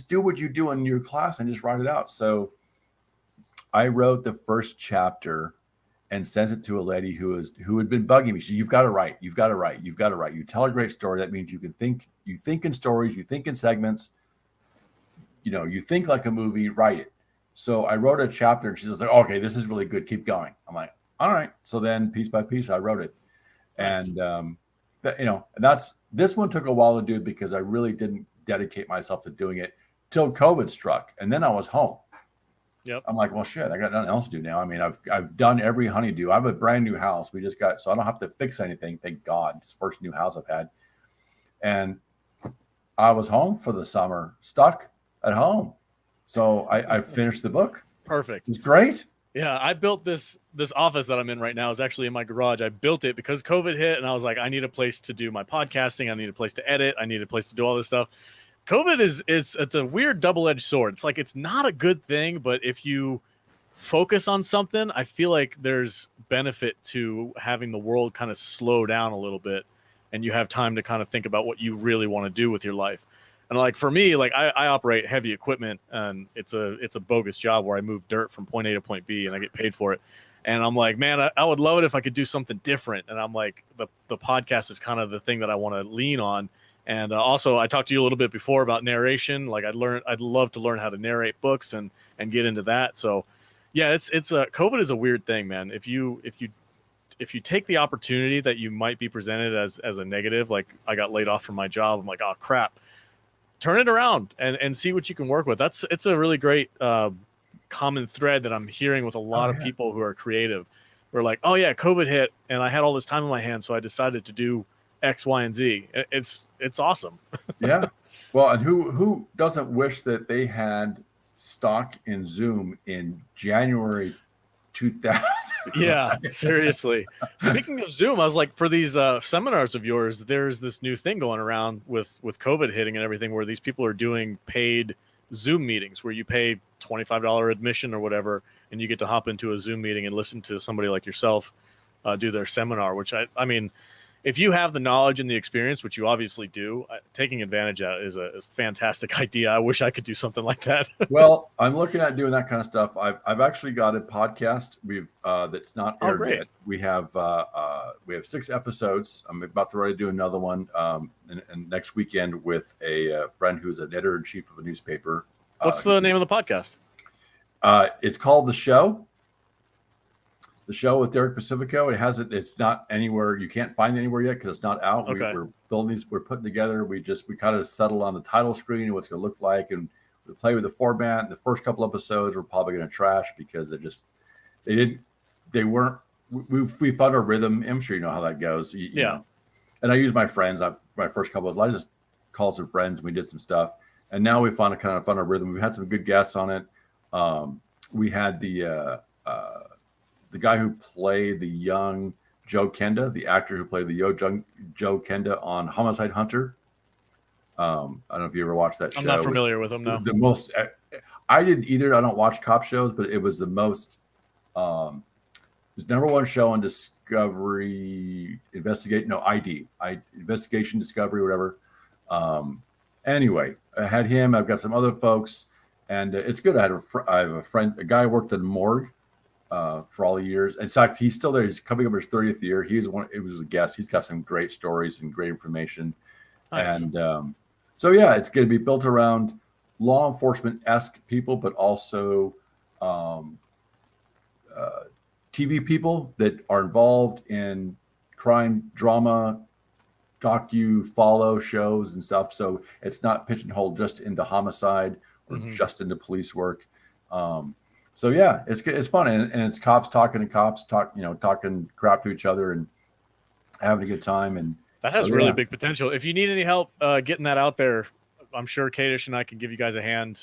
do what you do in your class and just write it out. So I wrote the first chapter and sent it to a lady who had been bugging me. She said, you've got to write. You tell a great story. That means you think in stories, you think in segments, you think like a movie, write it. So I wrote a chapter, and she was like, okay, this is really good. Keep going. I'm like, all right. So then piece by piece, I wrote it. Nice. And, this one took a while to do because I really didn't dedicate myself to doing it till COVID struck. And then I was home. Yep. I'm like, well, shit, I got nothing else to do now. I mean, I've done every honeydew. I have a brand new house. We just got, so I don't have to fix anything. Thank God. It's the first new house I've had. And I was home for the summer, stuck at home. So I finished the book. Perfect. It's great. Yeah, I built this office that I'm in right now is actually in my garage. I built it because COVID hit, and I was like, I need a place to do my podcasting. I need a place to edit. I need a place to do all this stuff. COVID it's a weird double-edged sword. It's like it's not a good thing, but if you focus on something, I feel like there's benefit to having the world kind of slow down a little bit, and you have time to kind of think about what you really want to do with your life. And like for me, like I operate heavy equipment, and it's a bogus job where I move dirt from point A to point B, and I get paid for it. And I'm like, man, I would love it if I could do something different. And I'm like, the podcast is kind of the thing that I want to lean on. And also, I talked to you a little bit before about narration. Like I'd love to learn how to narrate books and get into that. So, yeah, it's COVID is a weird thing, man. If you take the opportunity that you might be presented as a negative, like I got laid off from my job, I'm like, oh crap. Turn it around and see what you can work with. It's a really great common thread that I'm hearing with a lot of people who are creative. We're like, oh yeah, COVID hit and I had all this time in my hands, so I decided to do X, Y, and Z. It's awesome. Yeah. Well, and who doesn't wish that they had stock in Zoom in January 2000? Yeah, seriously. Speaking of Zoom, I was like, for these seminars of yours, there's this new thing going around with COVID hitting and everything, where these people are doing paid Zoom meetings where you pay $25 admission or whatever, and you get to hop into a Zoom meeting and listen to somebody like yourself do their seminar, which I mean, if you have the knowledge and the experience, which you obviously do, taking advantage of it is a fantastic idea. I wish I could do something like that. Well, I'm looking at doing that kind of stuff. I've actually got a podcast that's not aired yet. We have 6 episodes. I'm about to ready to do another one and next weekend with a friend who's an editor-in-chief of a newspaper. What's the name of the podcast? It's called The Show. The Show with Derek Pacifico. It's not anywhere. You can't find it anywhere yet because it's not out. Okay. We're building these. We're putting together. We kind of settled on the title screen and what's going to look like, and we play with the format. The first couple episodes we're probably going to trash because they weren't. We found our rhythm. I'm sure you know how that goes. You know. And I use my friends. My first couple. I just called some friends. And we did some stuff, and now we found a rhythm. We've had some good guests on it. We had the guy who played the young Joe Kenda, the actor who played the young Joe Kenda on Homicide Hunter. I don't know if you ever watched that show. I'm not familiar with him, no. The most, I didn't either. I don't watch cop shows, but it was the most, it was #1 show on Discovery Investigation Discovery, whatever. Anyway, I had him. I've got some other folks, and it's good. I have a friend, a guy who worked in the morgue for all the years. In fact, he's still there. He's coming up his 30th year. It was a guest. He's got some great stories and great information. Nice. And so, yeah, it's going to be built around law enforcement-esque people, but also TV people that are involved in crime, drama, docu-follow shows and stuff. So it's not pigeonholed just into homicide or just into police work. So yeah, it's fun, and it's cops talking to cops, talking crap to each other and having a good time. And that has really big potential. If you need any help getting that out there, I'm sure Kadish and I can give you guys a hand.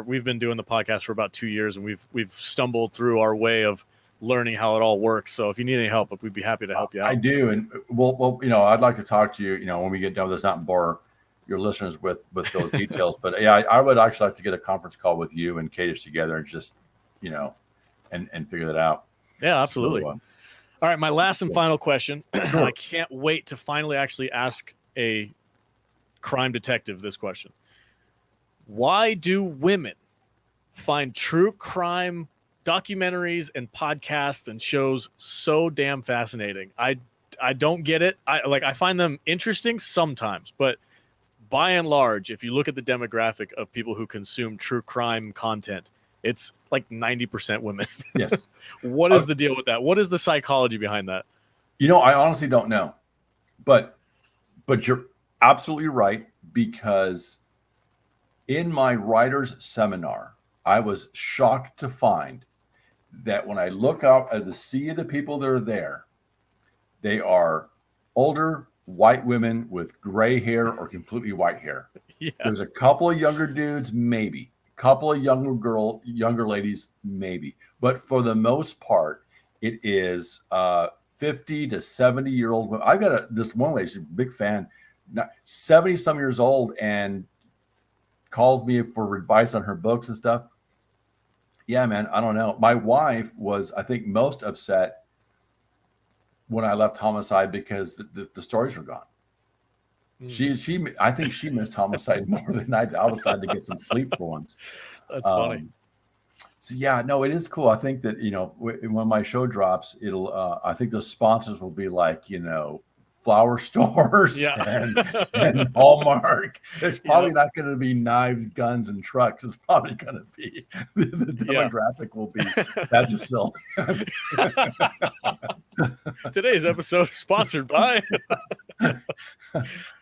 We've been doing the podcast for about 2 years, and we've stumbled through our way of learning how it all works. So if you need any help, we'd be happy to help you out. I do, and well, I'd like to talk to you. When we get done with this, not bore your listeners with those details. But yeah, I would actually like to get a conference call with you and Kadish together and just and figure that out. Yeah, absolutely. So, all right, my last and final question. Sure. I can't wait to finally actually ask a crime detective this question. Why do women find true crime documentaries and podcasts and shows so damn fascinating? I don't get it. I find them interesting sometimes, but by and large, if you look at the demographic of people who consume true crime content, it's like 90% women. Yes. What is the deal with that? What is the psychology behind that? I honestly don't know, but you're absolutely right, because in my writer's seminar, I was shocked to find that when I look out at the sea of the people that are there, they are older white women with gray hair or completely white hair. Yeah. There's a couple of younger dudes, maybe. Couple of younger ladies, maybe, but for the most part, it is 50 to 70-year-old women. I've got this one lady, she's a big fan, 70-some years old, and calls me for advice on her books and stuff. Yeah, man, I don't know. My wife was, I think, most upset when I left Homicide because the stories were gone. I think she missed Homicide more than I did. I was glad to get some sleep for once. That's funny. So yeah, no, it is cool. I think that when my show drops, it'll. I think the sponsors will be like flower stores and Hallmark. It's probably not going to be knives, guns, and trucks. It's probably going to be the demographic will be Vagisil. Today's episode is sponsored by.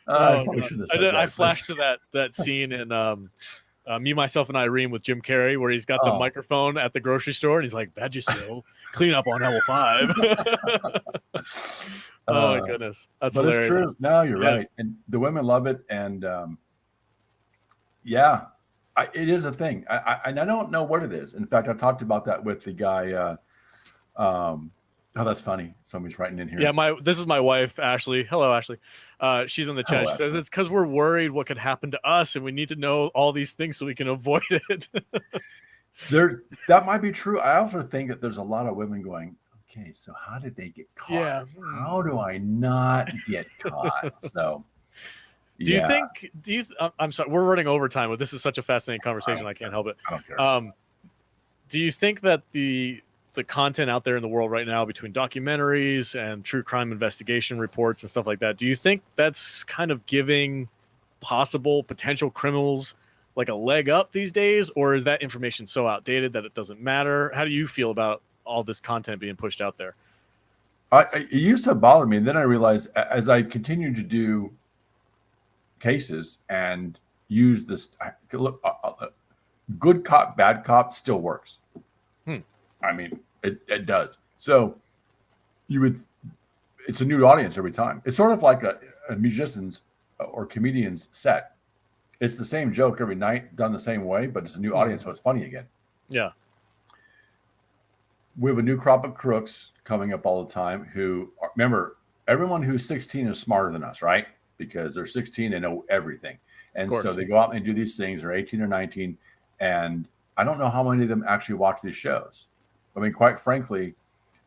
I flashed to that scene in Me, Myself, and Irene with Jim Carrey, where he's got the microphone at the grocery store and he's like, Vagisil, clean up on level 5. Oh my goodness. That's but hilarious. It's true. No, you're right. And the women love it. And it is a thing. I don't know what it is. In fact, I talked about that with the guy. Oh, that's funny. Somebody's writing in here. Yeah, this is my wife, Ashley. Hello, Ashley. She's in the chat. She says it's because we're worried what could happen to us, and we need to know all these things so we can avoid it. That might be true. I also think that there's a lot of women going, okay, so how did they get caught? Yeah. How do I not get caught? So I'm sorry, we're running overtime, but this is such a fascinating conversation. I can't help it. I don't care. Do you think that the content out there in the world right now between documentaries and true crime investigation reports and stuff like that, do you think that's kind of giving potential criminals like a leg up these days, or is that information so outdated that it doesn't matter? How do you feel about all this content being pushed out there? It used to bother me, and then I realized as I continued to do cases and use this, good cop, bad cop still works. I mean, it does. So it's a new audience every time. It's sort of like a musician's or comedian's set. It's the same joke every night, done the same way, but it's a new audience, so it's funny again. Yeah. We have a new crop of crooks coming up all the time who, remember, everyone who's 16 is smarter than us, right? Because they're 16, they know everything. And so they go out and do these things. They're 18 or 19, and I don't know how many of them actually watch these shows. I mean, quite frankly,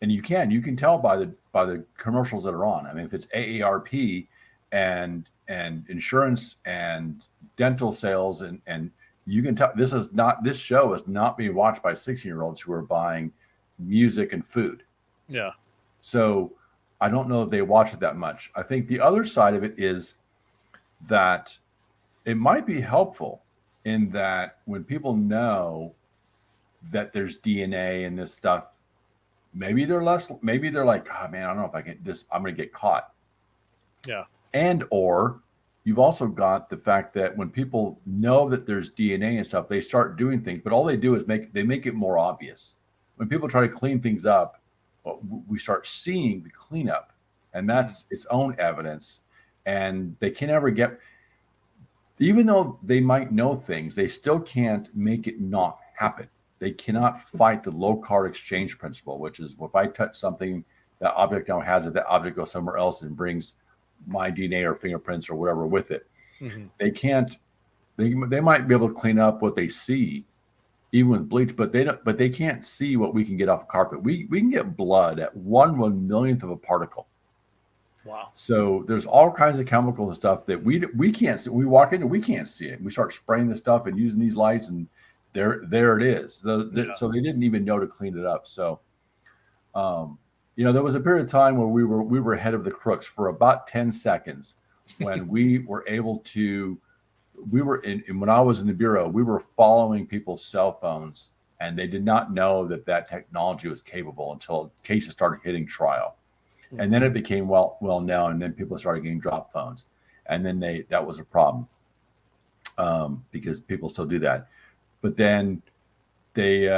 and you can tell by the commercials that are on. I mean, if it's AARP and insurance and dental sales and you can tell this show is not being watched by 16-year-olds who are buying music and food. Yeah. So I don't know if they watch it that much. I think the other side of it is that it might be helpful in that when people know that there's DNA and this stuff, maybe they're like, oh man, I don't know if I can this, I'm going to get caught. Yeah. And, or you've also got the fact that when people know that there's DNA and stuff, they start doing things, but all they do is make it more obvious. When people try to clean things up, we start seeing the cleanup, and that's its own evidence. And they can never get, even though they might know things, they still can't make it not happen. They cannot fight the low card exchange principle, which is if I touch something, that object now has it, that object goes somewhere else and brings my DNA or fingerprints or whatever with it. Mm-hmm. They can't, they might be able to clean up what they see, even with bleach, but they can't see what we can get off a carpet. We can get blood at 1/1,000,000th of a particle. Wow. So there's all kinds of chemicals and stuff that we can't see. We walk in and we can't see it. We start spraying this stuff and using these lights, and there it is. So they didn't even know to clean it up. So, there was a period of time where we were ahead of the crooks for about 10 seconds when we were able to. When I was in the bureau, we were following people's cell phones, and they did not know that technology was capable until cases started hitting trial. And then it became well known, and then people started getting drop phones, and then that was a problem because people still do that. But then they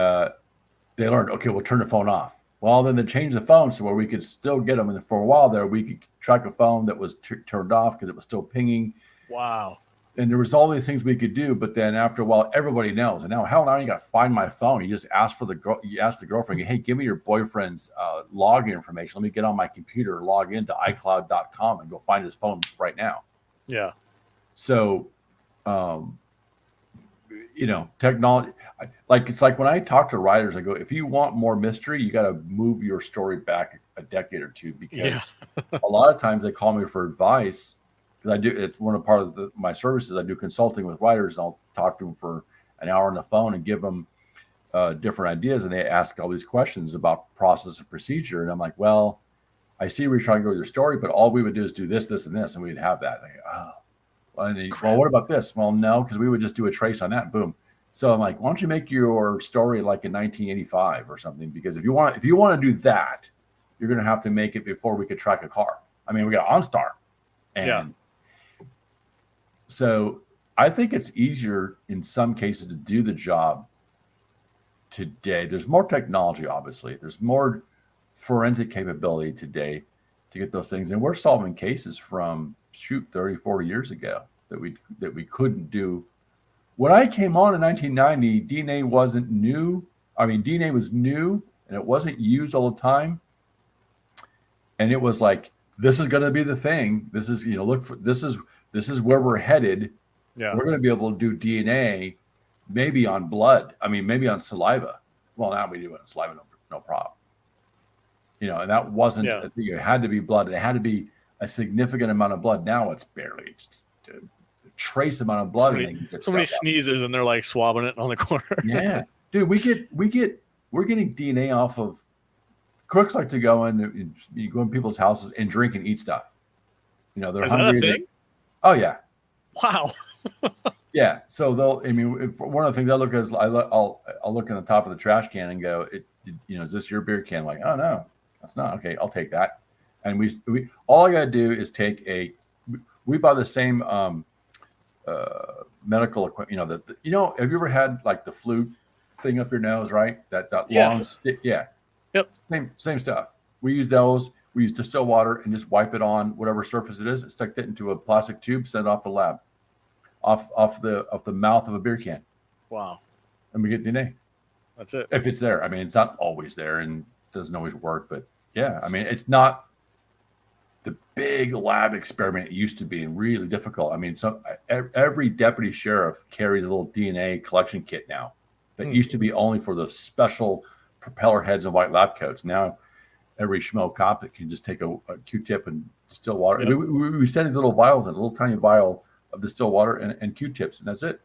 learned, okay, we'll turn the phone off. Well, then they changed the phone so where we could still get them, and for a while there, we could track a phone that was turned off because it was still pinging. Wow. And there was all these things we could do, but then after a while, everybody knows. And now, hell, now you got to find my phone. You just ask you ask the girlfriend, hey, give me your boyfriend's login information. Let me get on my computer, log into iCloud.com, and go find his phone right now. Yeah. So, technology, it's like when I talk to writers, I go, if you want more mystery, you got to move your story back a decade or two, because a lot of times they call me for advice. It's one of part of my services. I do consulting with writers. I'll talk to them for an hour on the phone and give them different ideas. And they ask all these questions about process and procedure. And I'm like, well, I see where you're trying to go with your story, but all we would do is do this, this, and this, and we'd have that. Well, what about this? Well, no, because we would just do a trace on that. Boom. So I'm like, why don't you make your story like in 1985 or something? Because if you want to do that, you're going to have to make it before we could track a car. I mean, we got OnStar. And so I think it's easier in some cases to do the job today. There's more technology, obviously. There's more forensic capability today to get those things. And we're solving cases from 30, 40 years ago that we couldn't do. When I came on in 1990, DNA wasn't new. I mean, DNA was new and it wasn't used all the time. And it was like, this is going to be the thing. This is, this is where we're headed. Yeah. We're going to be able to do DNA, maybe on blood. I mean, maybe on saliva. Well, now we do it on saliva, no problem. And that wasn't, it had to be blood. It had to be a significant amount of blood. Now it's barely just a trace amount of blood. Somebody sneezes and they're like swabbing it on the corner. Yeah. Dude, we're getting DNA off of, crooks like to go in, you go in people's houses and drink and eat stuff. They're Is hungry. That a thing? Oh yeah. Wow. Yeah. So one of the things I look at is I'll look in the top of the trash can and go, is this your beer can? Like, oh no, that's not. Okay, I'll take that. And we all I gotta do is take we buy the same medical equipment. Have you ever had like the flute thing up your nose, right? That long stick. Yeah. Yep. Same stuff. We use those. We use distilled water and just wipe it on whatever surface it is. Stick it into a plastic tube, send it off the lab, off the mouth of a beer can. Wow. And we get DNA. That's it. If it's there. I mean, it's not always there and doesn't always work, but yeah, I mean, it's not the big lab experiment it used to be and really difficult. I mean, every deputy sheriff carries a little DNA collection kit now that used to be only for the special propeller heads and white lab coats. Now every schmo cop that can just take a Q-tip and distill water. Yep. We send these little vials in, a little tiny vial of distilled water and Q-tips, and that's it.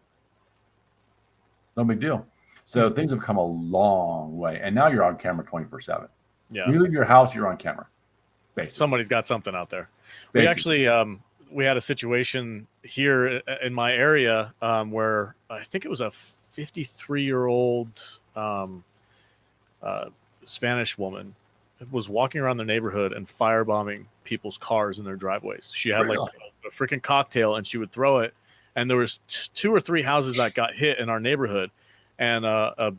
No big deal. So things have come a long way. And now you're on camera 24/7. Yeah. When you leave your house, you're on camera. Basically. Somebody's got something out there. Basically. We actually, we had a situation here in my area where I think it was a 53-year-old Spanish woman was walking around the neighborhood and firebombing people's cars in their driveways. She had like a freaking cocktail and she would throw it. And there was 2 or 3 houses that got hit in our neighborhood. And a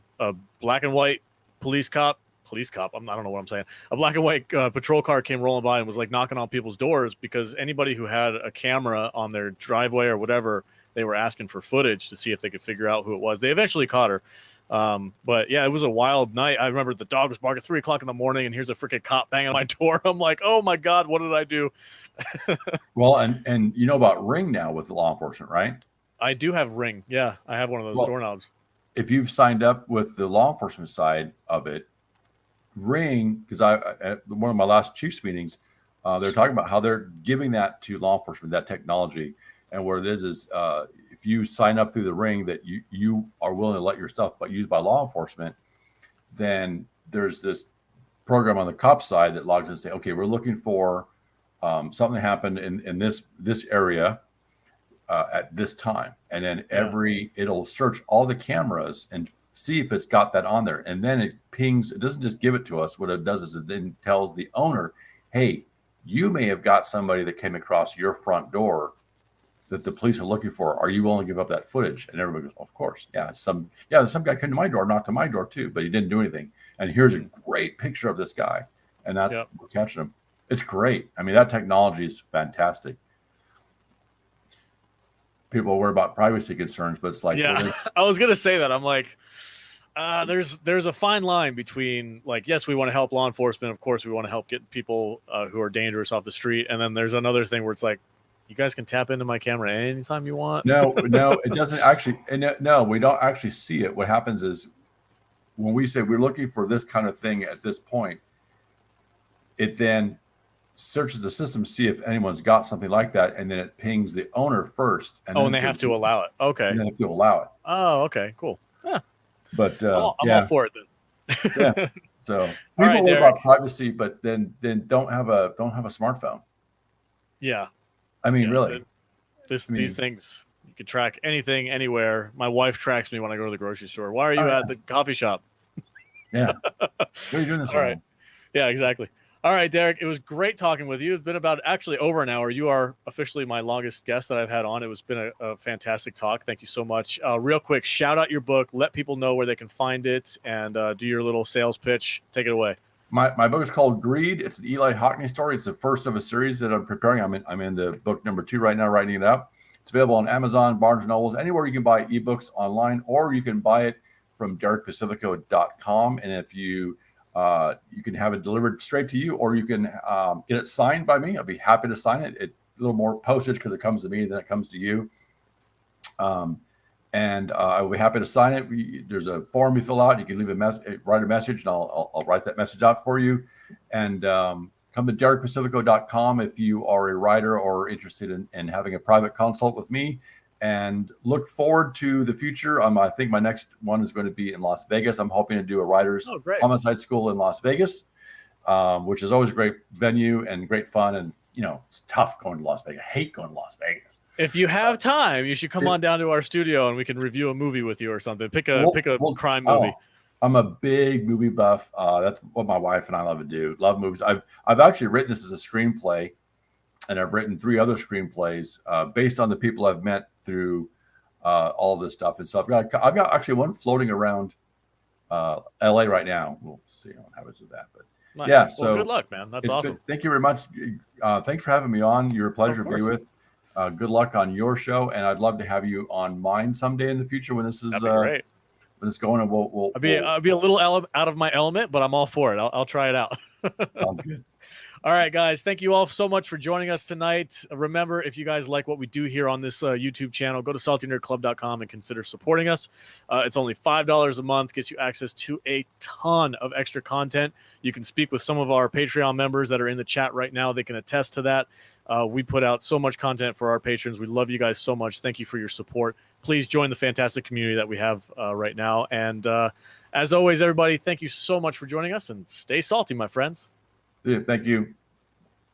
black and white police cop, I don't know what I'm saying. A black and white patrol car came rolling by and was like knocking on people's doors because anybody who had a camera on their driveway or whatever, they were asking for footage to see if they could figure out who it was. They eventually caught her. But yeah, it was a wild night. I remember the dog was barking at 3 o'clock in the morning and here's a freaking cop banging on my door. I'm like, oh my God, what did I do? Well, and you know about Ring now with law enforcement, right? I do have Ring. Yeah, I have one of those doorknobs. If you've signed up with the law enforcement side of it, Ring, because at one of my last Chiefs meetings, they're talking about how they're giving that to law enforcement, that technology. And what it is if you sign up through the Ring that you are willing to let your stuff but used by law enforcement, then there's this program on the cop side that logs in and say, okay, we're looking for something happened in this area at this time. And then it'll search all the cameras and see if it's got that on there. And then it pings, it doesn't just give it to us. What it does is it then tells the owner, hey, you may have got somebody that came across your front door that the police are looking for. Are you willing to give up that footage? And everybody goes, of course. Yeah, some guy came to my door, knocked on my door too, but he didn't do anything. And here's a great picture of this guy. And that's we're catching him. It's great. I mean, that technology is fantastic. People worry about privacy concerns, but it's like, I was gonna say that. I'm like, there's a fine line between like, yes, we want to help law enforcement. Of course, we want to help get people who are dangerous off the street. And then there's another thing where it's like, you guys can tap into my camera anytime you want. No, it doesn't actually. And no, we don't actually see it. What happens is when we say we're looking for this kind of thing at this point, it then searches the system, see if anyone's got something like that, and then it pings the owner first. And they have to allow it. Okay. And they have to allow it. Oh, okay, cool. Yeah. But I'm all for it then. Yeah. So people worry about privacy, but then don't have a smartphone. Yeah. I mean, really. These things, you can track anything, anywhere. My wife tracks me when I go to the grocery store. Why are you at the coffee shop? Yeah. What are you doing this All right. Yeah, exactly. All right, Derek, it was great talking with you. It's been about actually over an hour. You are officially my longest guest that I've had on. It's been a fantastic talk. Thank you so much. Real quick, shout out your book. Let people know where they can find it, and do your little sales pitch. Take it away. My book is called Greed. It's an Eli Hockney story. It's the first of a series that I'm preparing. I'm in the book number 2 right now, writing it up. It's available on Amazon, Barnes & Nobles, anywhere you can buy ebooks online, or you can buy it from derekpacifico.com. And if you can have it delivered straight to you, or you can get it signed by me. I'll be happy to sign it. A little more postage because it comes to me than it comes to you. And I will be happy to sign it. There's a form you fill out. You can leave write a message, and I'll write that message out for you. And come to derekpacifico.com if you are a writer or interested in having a private consult with me. And look forward to the future. I think my next one is going to be in Las Vegas. I'm hoping to do a writer's homicide school in Las Vegas, which is always a great venue and great fun. And, it's tough going to Las Vegas. I hate going to Las Vegas. If you have time, you should come on down to our studio and we can review a movie with you or something. Pick a crime movie. I'm a big movie buff. That's what my wife and I love to do. Love movies. I've actually written this as a screenplay. And I've written 3 other screenplays based on the people I've met through all of this stuff. And so I've got actually one floating around LA right now. We'll see what happens with that. But nice. Yeah, well, so good luck, man. That's awesome. Thank you very much. Thanks for having me on. You're a pleasure to be with. Good luck on your show, and I'd love to have you on mine someday in the future when this is great. When it's going. And I'll be a little out of my element, but I'm all for it. I'll try it out. Sounds good. All right, guys. Thank you all so much for joining us tonight. Remember, if you guys like what we do here on this YouTube channel, go to saltynerdclub.com and consider supporting us. It's only $5 a month, gets you access to a ton of extra content. You can speak with some of our Patreon members that are in the chat right now. They can attest to that. We put out so much content for our patrons. We love you guys so much. Thank you for your support. Please join the fantastic community that we have right now. And as always, everybody, thank you so much for joining us, and stay salty, my friends. See you. Thank you.